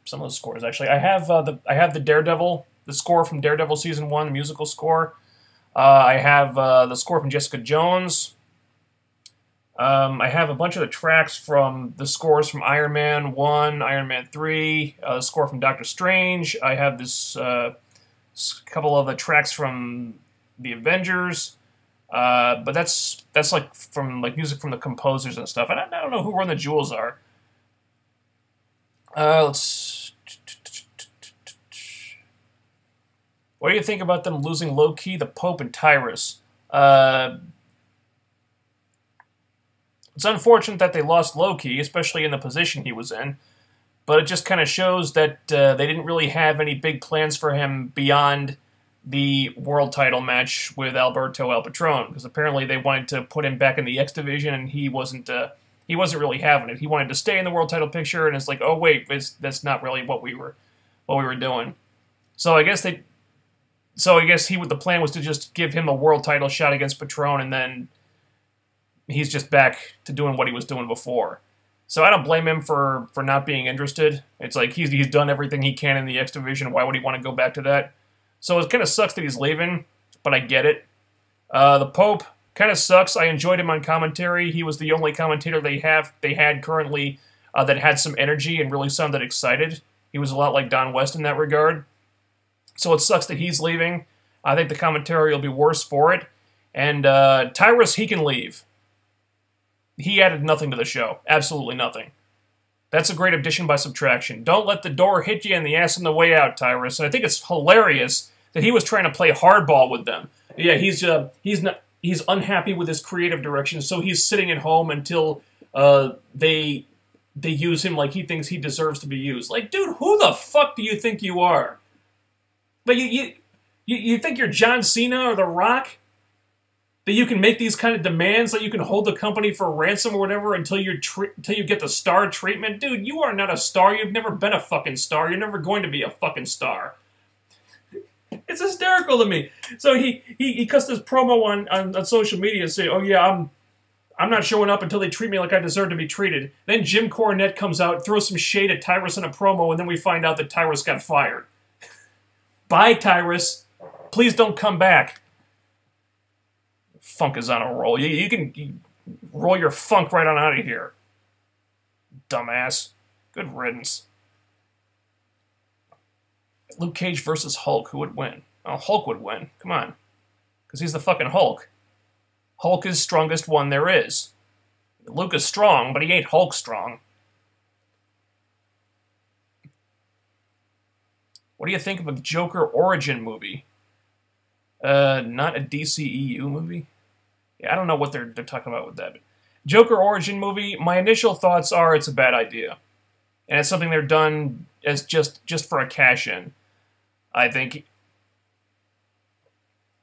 some of those scores actually. I have the Daredevil, the score from Daredevil season 1, the musical score. I have the score from Jessica Jones. I have a bunch of the tracks from the scores from Iron Man 1, Iron Man 3, the score from Doctor Strange. I have this couple of the tracks from the Avengers. But that's like from music from the composers and stuff. I don't know who Run the Jewels are. Let's. What do you think about them losing Low-Key, the Pope, and Tyrus? It's unfortunate that they lost Low-Key, especially in the position he was in. But it just kind of shows that they didn't really have any big plans for him beyond the world title match with Alberto El Patron, because apparently they wanted to put him back in the X division, and he wasn't really having it. He wanted to stay in the world title picture, and it's like, oh wait, that's not really what we were doing. So I guess the plan was to just give him a world title shot against Patron, and then he's just back to doing what he was doing before. So I don't blame him for not being interested. It's like he's done everything he can in the X division. Why would he want to go back to that? So it kind of sucks that he's leaving, but I get it. The Pope kind of sucks. I enjoyed him on commentary. He was the only commentator they had currently that had some energy and really sounded excited. He was a lot like Don West in that regard. So it sucks that he's leaving. I think the commentary will be worse for it. And Tyrus, he can leave. He added nothing to the show. Absolutely nothing. That's a great addition by subtraction. Don't let the door hit you in the ass on the way out, Tyrus. And I think it's hilarious that he was trying to play hardball with them. Yeah, he's unhappy with his creative direction, so he's sitting at home until they use him like he thinks he deserves to be used. Like, dude, who the fuck do you think you are? But you think you're John Cena or The Rock? That you can make these kind of demands, that you can hold the company for ransom or whatever until you get the star treatment? Dude, you are not a star. You've never been a fucking star. You're never going to be a fucking star. It's hysterical to me. So he cuts this promo on social media and say, oh yeah, I'm not showing up until they treat me like I deserve to be treated. Then Jim Cornette comes out, throws some shade at Tyrus in a promo, and then we find out that Tyrus got fired. Bye, Tyrus. Please don't come back. Funk is on a roll. You can roll your funk right on out of here. Dumbass. Good riddance. Luke Cage versus Hulk. Who would win? Oh, Hulk would win. Come on. Because he's the fucking Hulk. Hulk is strongest one there is. Luke is strong, but he ain't Hulk strong. What do you think of a Joker origin movie? Not a DCEU movie? Yeah, I don't know what they're talking about with that. But Joker origin movie, my initial thoughts are it's a bad idea. And it's something they're done as just for a cash-in. I think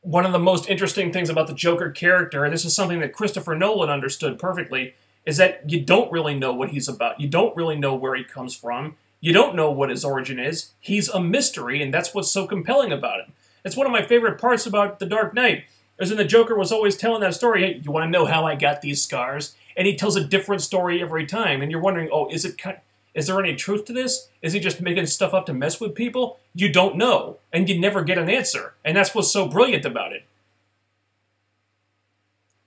one of the most interesting things about the Joker character, and this is something that Christopher Nolan understood perfectly, is that you don't really know what he's about. You don't really know where he comes from. You don't know what his origin is. He's a mystery, and that's what's so compelling about him. It's one of my favorite parts about The Dark Knight, is when the Joker was always telling that story, hey, you want to know how I got these scars? And he tells a different story every time, and you're wondering, oh, is there any truth to this? Is he just making stuff up to mess with people? You don't know, and you never get an answer, and that's what's so brilliant about it.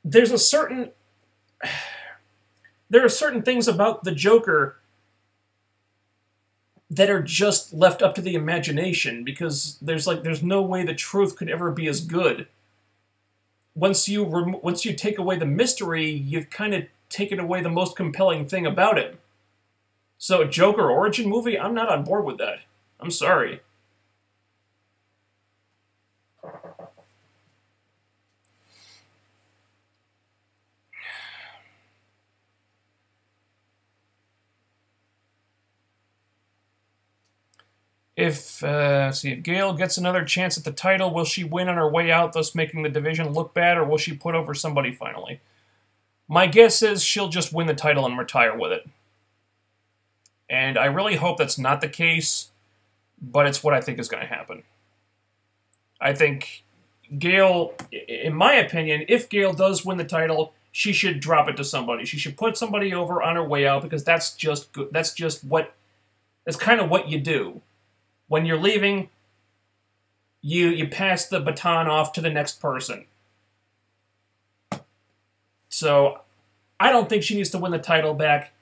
There are certain things about the Joker that are just left up to the imagination, because there's no way the truth could ever be as good. Once you take away the mystery, you've kind of taken away the most compelling thing about him. So a Joker origin movie, I'm not on board with that. I'm sorry. If Gail gets another chance at the title, will she win on her way out, thus making the division look bad, or will she put over somebody finally? My guess is she'll just win the title and retire with it. And I really hope that's not the case, but it's what I think is going to happen. I think Gail, in my opinion, if Gail does win the title, she should drop it to somebody. She should put somebody over on her way out, because that's just good. That's kind of what you do. When you're leaving, you pass the baton off to the next person. So, I don't think she needs to win the title back.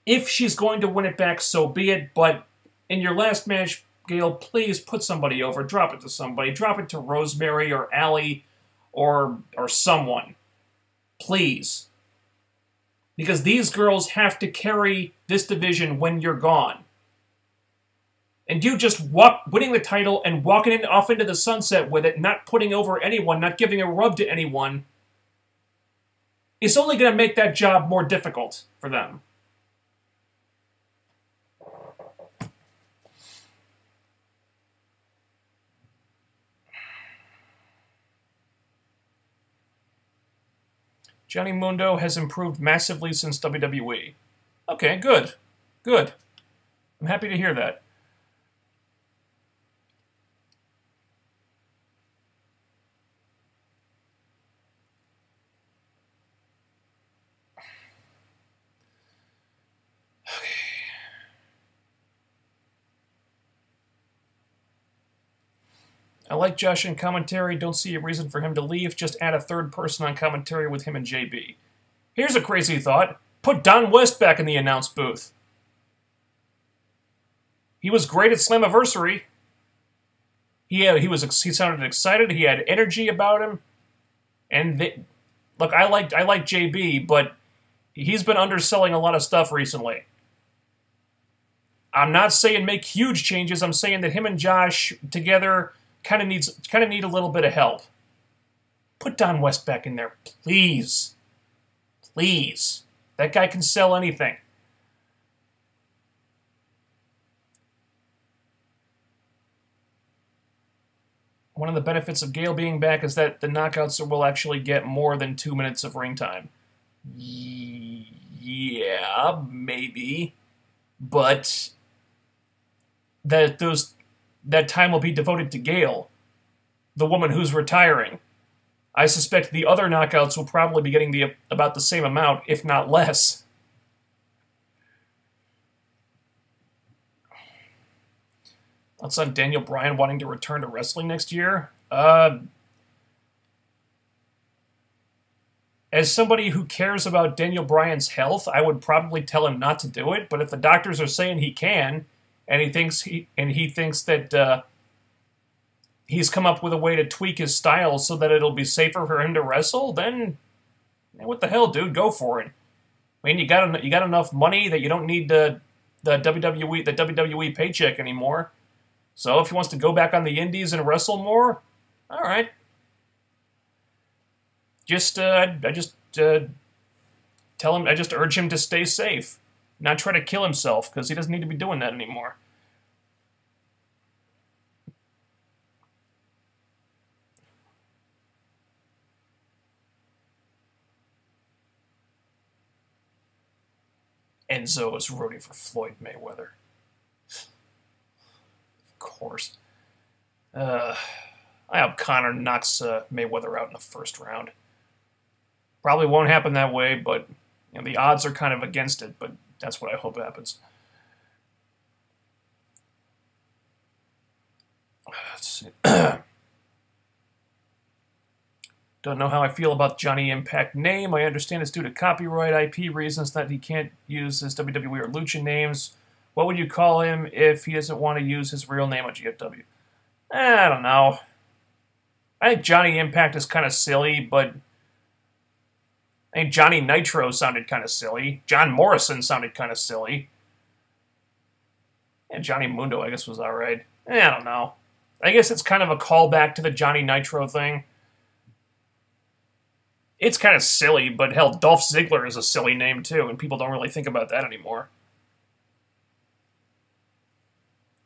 If she's going to win it back, so be it. But in your last match, Gail, please put somebody over. Drop it to somebody. Drop it to Rosemary or Allie or someone. Please. Because these girls have to carry this division when you're gone. And you just winning the title and walking off into the sunset with it, not putting over anyone, not giving a rub to anyone, is only going to make that job more difficult for them. Johnny Mundo has improved massively since WWE. Okay, good. Good. I'm happy to hear that. I like Josh in commentary, don't see a reason for him to leave, just add a third person on commentary with him and JB. Here's a crazy thought. Put Don West back in the announce booth. He was great at Slammiversary. He sounded excited, he had energy about him. And look, I like JB, but he's been underselling a lot of stuff recently. I'm not saying make huge changes, I'm saying that him and Josh together kind of need a little bit of help. Put Don West back in there, please. Please. That guy can sell anything. One of the benefits of Gail being back is that the knockouts will actually get more than 2 minutes of ring time. Yeah, maybe. But that time will be devoted to Gail, the woman who's retiring. I suspect the other knockouts will probably be getting about the same amount, if not less. Thoughts on Daniel Bryan wanting to return to wrestling next year? As somebody who cares about Daniel Bryan's health, I would probably tell him not to do it, but if the doctors are saying he can, and he thinks that he's come up with a way to tweak his style so that it'll be safer for him to wrestle, then what the hell, dude? Go for it. I mean, you got enough money that you don't need the WWE paycheck anymore. So if he wants to go back on the indies and wrestle more, all right. I just urge him to stay safe, not try to kill himself, because he doesn't need to be doing that anymore. Enzo is rooting for Floyd Mayweather. Of course. I hope Conor knocks Mayweather out in the first round. Probably won't happen that way, but you know, the odds are kind of against it, but that's what I hope happens. Let's see. Don't know how I feel about Johnny Impact name. I understand it's due to copyright IP reasons that he can't use his WWE or Lucha names. What would you call him if he doesn't want to use his real name on GFW? I don't know. I think Johnny Impact is kind of silly, but I think Johnny Nitro sounded kind of silly. John Morrison sounded kind of silly. And Johnny Mundo, I guess, was alright. I don't know. I guess it's kind of a callback to the Johnny Nitro thing. It's kind of silly, but hell, Dolph Ziggler is a silly name too, and people don't really think about that anymore.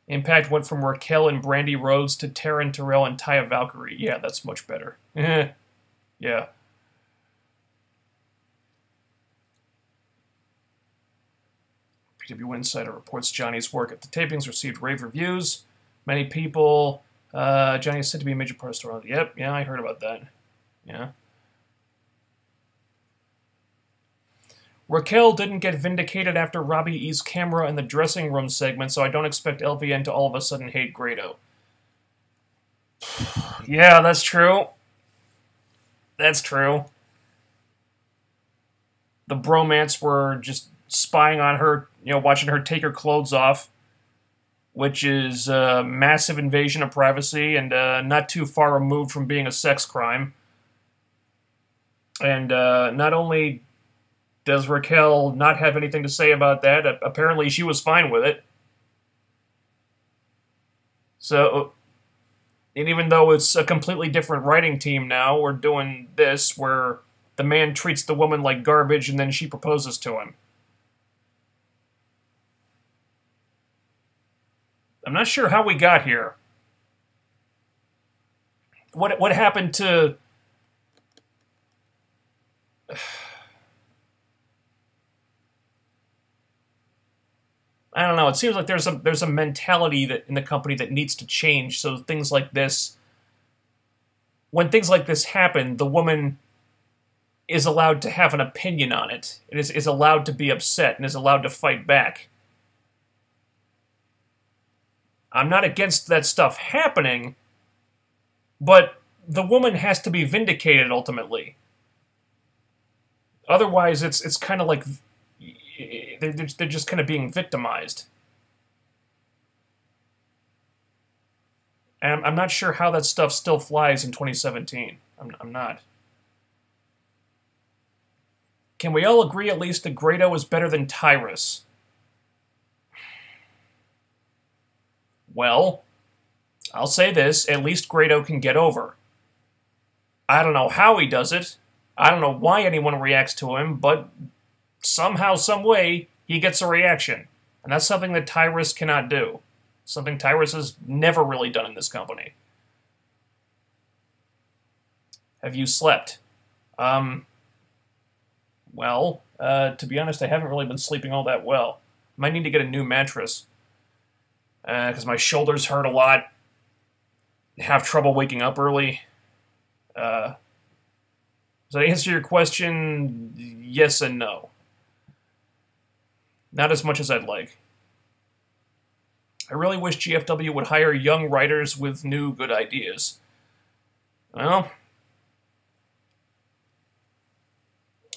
Impact went from Raquel and Brandy Rhodes to Taryn Terrell and Taya Valkyrie. Yeah, that's much better. Yeah. PW Insider reports Johnny's work at the tapings received rave reviews. Many people... Johnny is said to be a major part of the story. Yep, yeah, I heard about that. Yeah. Raquel didn't get vindicated after Robbie E's camera in the dressing room segment, so I don't expect LVN to all of a sudden hate Grado. Yeah, that's true. That's true. The bromance were just spying on her, you know, watching her take her clothes off, which is a massive invasion of privacy and not too far removed from being a sex crime. And not only does Raquel not have anything to say about that, apparently she was fine with it. So, and even though it's a completely different writing team now, we're doing this where the man treats the woman like garbage and then she proposes to him. I'm not sure how we got here. What happened to... I don't know. It seems like there's a mentality that in the company that needs to change. So things like this, when things like this happen, the woman is allowed to have an opinion on it. It is allowed to be upset and is allowed to fight back. I'm not against that stuff happening, but the woman has to be vindicated ultimately. Otherwise, it's kind of like they're just kind of being victimized. And I'm not sure how that stuff still flies in 2017. I'm not. Can we all agree at least that Grado is better than Tyrus? Well, I'll say this, at least Grado can get over. I don't know how he does it. I don't know why anyone reacts to him, but somehow, some way, he gets a reaction. And that's something that Tyrus cannot do. Something Tyrus has never really done in this company. Have you slept? Well, to be honest, I haven't really been sleeping all that well. Might need to get a new mattress. Because my shoulders hurt a lot. Have trouble waking up early. So to answer your question, yes and no. Not as much as I'd like. I really wish GFW would hire young writers with new, good ideas. Well,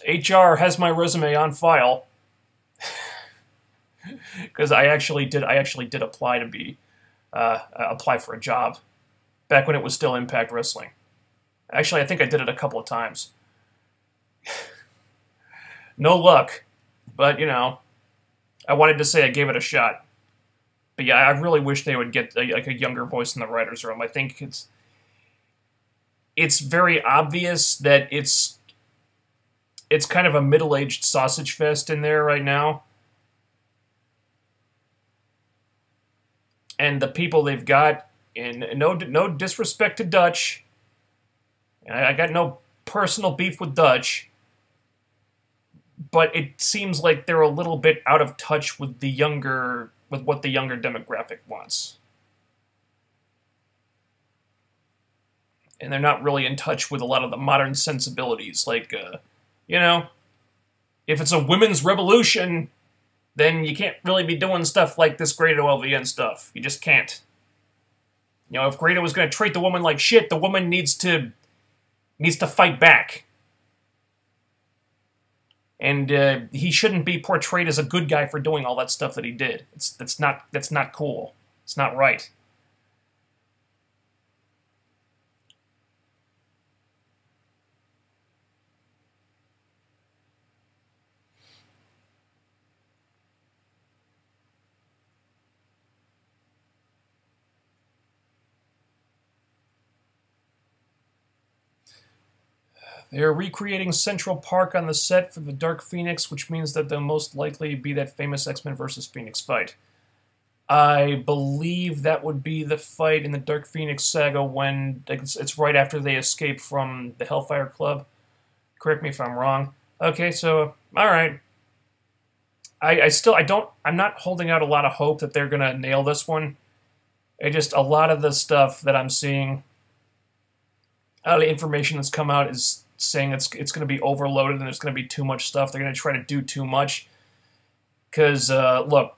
HR has my resume on file. Because I actually did apply to be apply for a job back when it was still Impact Wrestling. Actually, I think I did it a couple of times. No luck, but you know, I wanted to say I gave it a shot. But yeah, I really wish they would get like a younger voice in the writers' room. I think it's very obvious that it's kind of a middle-aged sausage fest in there right now. And the people they've got, and no disrespect to Dutch, I got no personal beef with Dutch, but it seems like they're a little bit out of touch with what the younger demographic wants. And they're not really in touch with a lot of the modern sensibilities. Like, you know, if it's a women's revolution, then you can't really be doing stuff like this Grado LVN stuff. You just can't. You know, if Grado was going to treat the woman like shit, the woman needs to fight back. And he shouldn't be portrayed as a good guy for doing all that stuff that he did. That's not cool. It's not right. They are recreating Central Park on the set for the Dark Phoenix, which means that they'll most likely be that famous X-Men vs. Phoenix fight. I believe that would be the fight in the Dark Phoenix saga when it's right after they escape from the Hellfire Club. Correct me if I'm wrong. Okay, so all right. I'm not holding out a lot of hope that they're gonna nail this one. A lot of the stuff that I'm seeing, the information that's come out is saying it's going to be overloaded and there's going to be too much stuff. They're going to try to do too much. Because, look,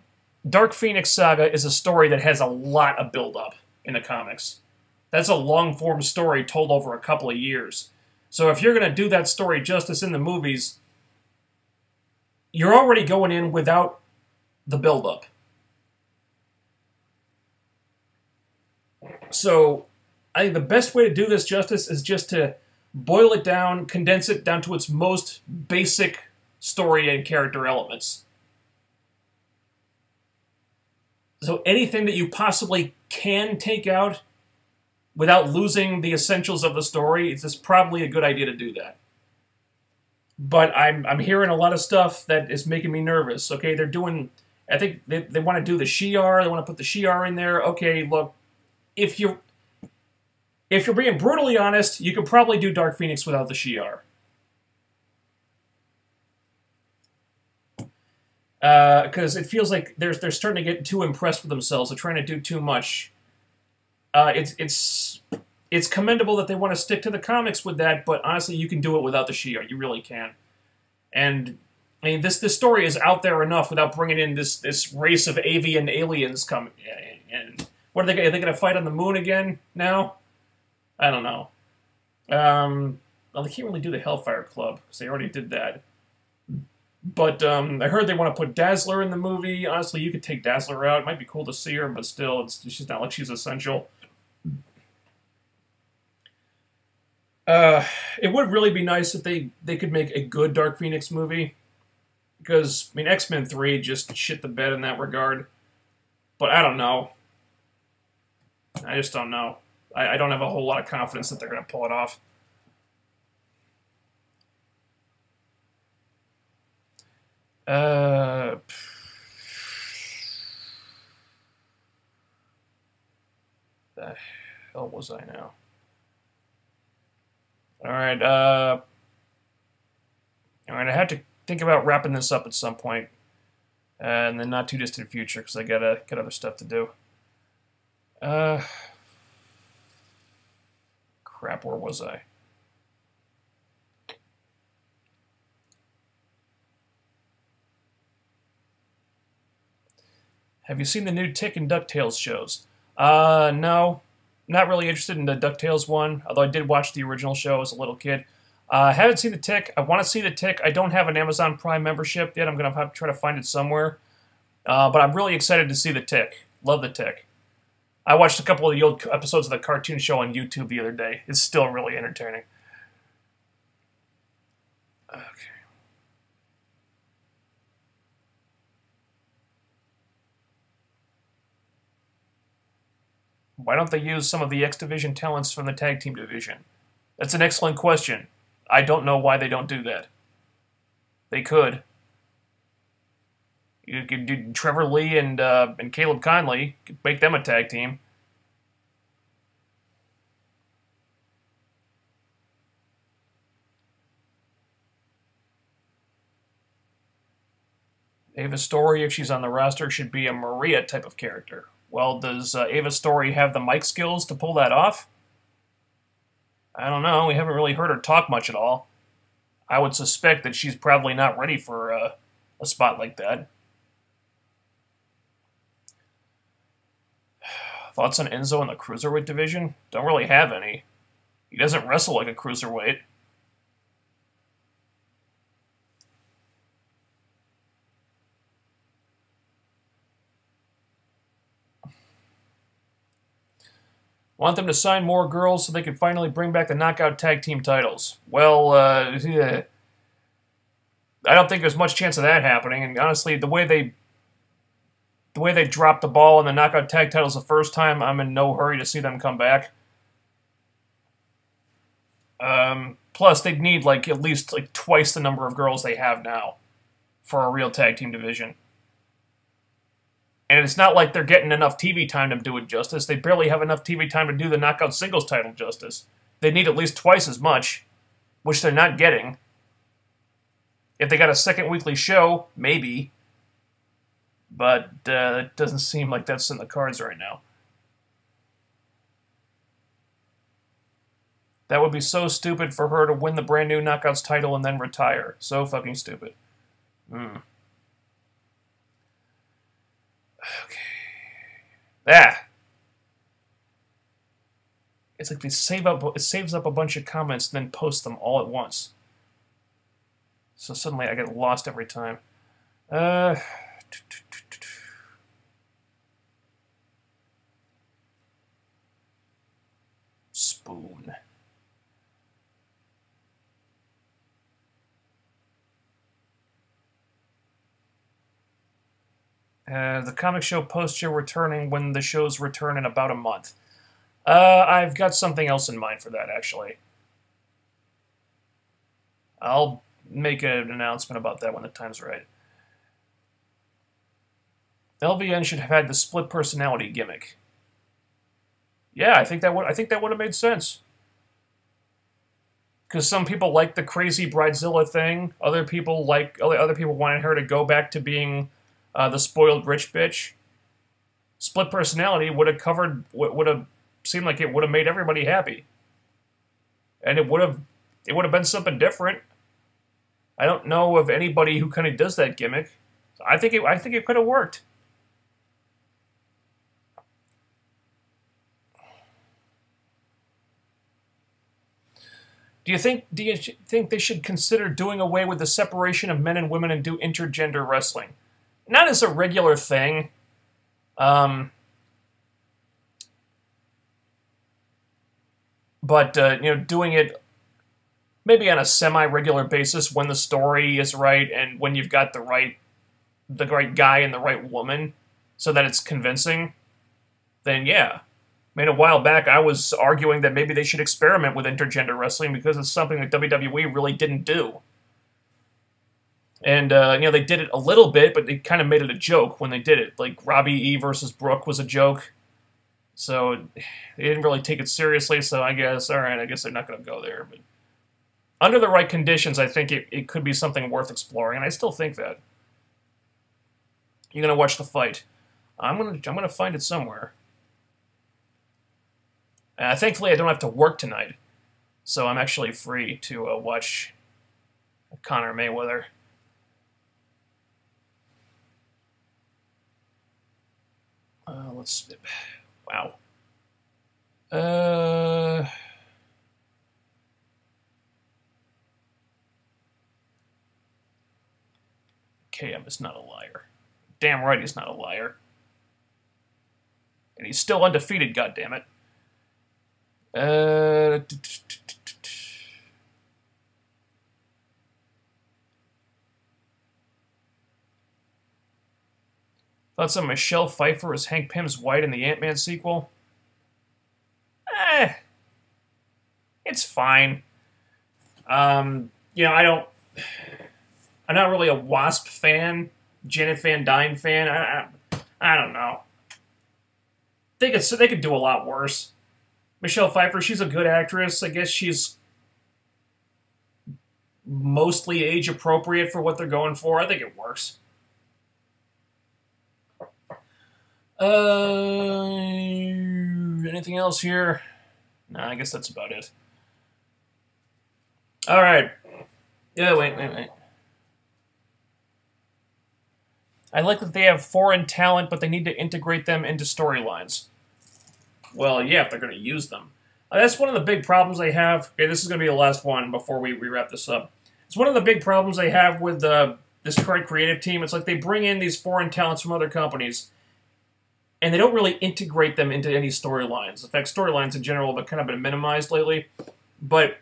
Dark Phoenix Saga is a story that has a lot of build-up in the comics. That's a long-form story told over a couple of years. So if you're going to do that story justice in the movies, you're already going in without the build-up. So I think the best way to do this justice is just to boil it down, condense it down to its most basic story and character elements. So anything that you possibly can take out without losing the essentials of the story, it's probably a good idea to do that. But I'm hearing a lot of stuff that is making me nervous. Okay, they're doing, I think they want to do the Shi'ar, they want to put the Shi'ar in there. Okay, look, if you're being brutally honest, you could probably do Dark Phoenix without the Shi'ar. Because it feels like they're starting to get too impressed with themselves. They're trying to do too much. It's commendable that they want to stick to the comics with that, but honestly, you can do it without the Shi'ar. You really can. And I mean, this story is out there enough without bringing in this race of avian aliens coming. And what are they going to fight on the moon again now? I don't know. Well, they can't really do the Hellfire Club, because they already did that. But I heard they want to put Dazzler in the movie. Honestly, you could take Dazzler out. It might be cool to see her, but still, she's not like she's essential. It would really be nice if they could make a good Dark Phoenix movie. Because, I mean, X-Men 3 just shit the bed in that regard. But I don't know. I just don't know. I don't have a whole lot of confidence that they're going to pull it off. The hell was I now? Alright, I have to think about wrapping this up at some point. In the not too distant future, because I got other stuff to do. Crap, where was I? Have you seen the new Tick and DuckTales shows? No. Not really interested in the DuckTales one, although I did watch the original show as a little kid. I haven't seen the Tick. I want to see the Tick. I don't have an Amazon Prime membership yet. I'm going to have to try to find it somewhere. But I'm really excited to see the Tick. Love the Tick. I watched a couple of the old episodes of the cartoon show on YouTube the other day. It's still really entertaining. Okay. Why don't they use some of the X Division talents from the Tag Team Division? That's an excellent question. I don't know why they don't do that. They could. You could do Trevor Lee and Caleb Conley. Could make them a tag team. Ava Story, if she's on the roster, should be a Maria type of character. Well, does Ava Story have the mic skills to pull that off? I don't know. We haven't really heard her talk much at all. I would suspect that she's probably not ready for a spot like that. Thoughts on Enzo in the Cruiserweight division? Don't really have any. He doesn't wrestle like a Cruiserweight. Want them to sign more girls so they can finally bring back the Knockout Tag Team titles. Well, yeah. I don't think there's much chance of that happening, and honestly, the way they dropped the ball in the Knockout Tag titles the first time, I'm in no hurry to see them come back. Plus, they'd need at least twice the number of girls they have now for a real tag team division. And it's not like they're getting enough TV time to do it justice. They barely have enough TV time to do the Knockout Singles title justice. They need at least twice as much, which they're not getting. If they got a second weekly show, maybe. But it doesn't seem like that's in the cards right now. That would be so stupid for her to win the brand new Knockouts title and then retire. So fucking stupid. Okay. It's like it saves up a bunch of comments and then posts them all at once. So suddenly I get lost every time. Spoon. The comic show poster returning when the shows return in about a month. I've got something else in mind for that, actually. I'll make an announcement about that when the time's right. LVN should have had the split personality gimmick. Yeah, I think that would have made sense. Because some people like the crazy Bridezilla thing. Other people wanted her to go back to being the spoiled rich bitch. Split personality would have seemed like it would have made everybody happy, and it would have been something different. I don't know of anybody who kind of does that gimmick. I think it could have worked. Do you think they should consider doing away with the separation of men and women and do intergender wrestling? Not as a regular thing. But doing it maybe on a semi-regular basis when the story is right and when you've got the right guy and the right woman, so that it's convincing. Then yeah. I mean, a while back I was arguing that maybe they should experiment with intergender wrestling because it's something that WWE really didn't do. And, they did it a little bit, but they kind of made it a joke when they did it. Like, Robbie E versus Brooke was a joke. So, they didn't really take it seriously, so I guess, alright, I guess they're not going to go there. But under the right conditions, I think it could be something worth exploring, and I still think that. You're going to watch the fight. I'm gonna find it somewhere. Thankfully, I don't have to work tonight, so I'm actually free to watch Conor Mayweather. Wow. KM is not a liar. Damn right he's not a liar. And he's still undefeated, goddammit. Thoughts on Michelle Pfeiffer as Hank Pym's White in the Ant-Man sequel? It's fine. I'm not really a Wasp fan, Janet Van Dyne fan. I don't know. They could do a lot worse. Michelle Pfeiffer, she's a good actress. I guess she's mostly age appropriate for what they're going for. I think it works. Anything else here? Nah, I guess that's about it. All right. Yeah, wait. I like that they have foreign talent, but they need to integrate them into storylines. Well, yeah, if they're going to use them. That's one of the big problems they have. Okay, this is going to be the last one before we wrap this up. It's one of the big problems they have with this current creative team. It's like they bring in these foreign talents from other companies, and they don't really integrate them into any storylines. In fact, storylines in general have kind of been minimized lately. But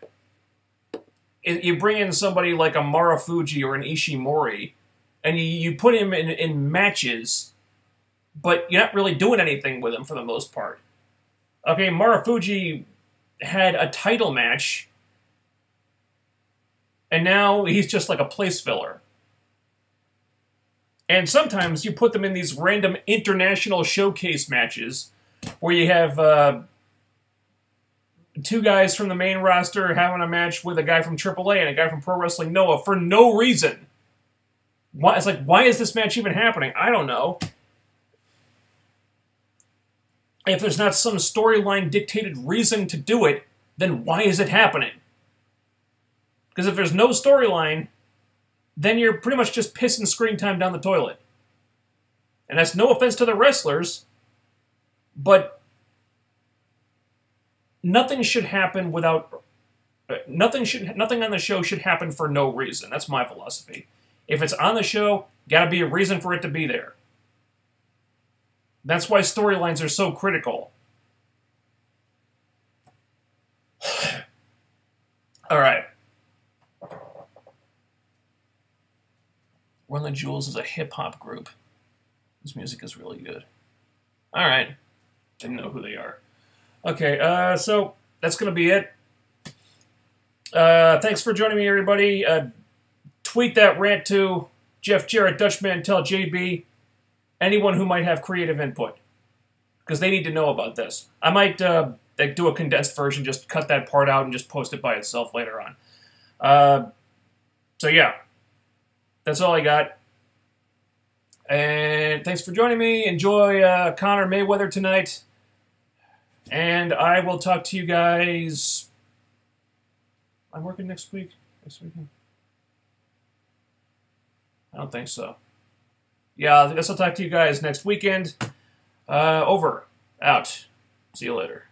you bring in somebody like a Marufuji or an Ishimori, and you put him in matches, but you're not really doing anything with him for the most part. Okay, Marufuji had a title match, and now he's just like a place filler. And sometimes you put them in these random international showcase matches where you have two guys from the main roster having a match with a guy from AAA and a guy from Pro Wrestling Noah for no reason. It's like, why is this match even happening? I don't know. If there's not some storyline dictated reason to do it, then why is it happening? Because if there's no storyline, then you're pretty much just pissing screen time down the toilet. And that's no offense to the wrestlers, but nothing should happen without... Nothing on the show should happen for no reason. That's my philosophy. If it's on the show, gotta be a reason for it to be there. That's why storylines are so critical. Alright. Run the Jewels is a hip-hop group. This music is really good. Alright. Didn't know who they are. Okay, so that's going to be it. Thanks for joining me, everybody. Tweet that rant to Jeff Jarrett, Dutch Mantel, JB, anyone who might have creative input. Because they need to know about this. I might do a condensed version, just cut that part out and just post it by itself later on. So yeah, that's all I got. And thanks for joining me. Enjoy Conor Mayweather tonight. And I will talk to you guys... I'm working next week? Next weekend? I don't think so. Yeah, I guess I'll talk to you guys next weekend. Over. Out. See you later.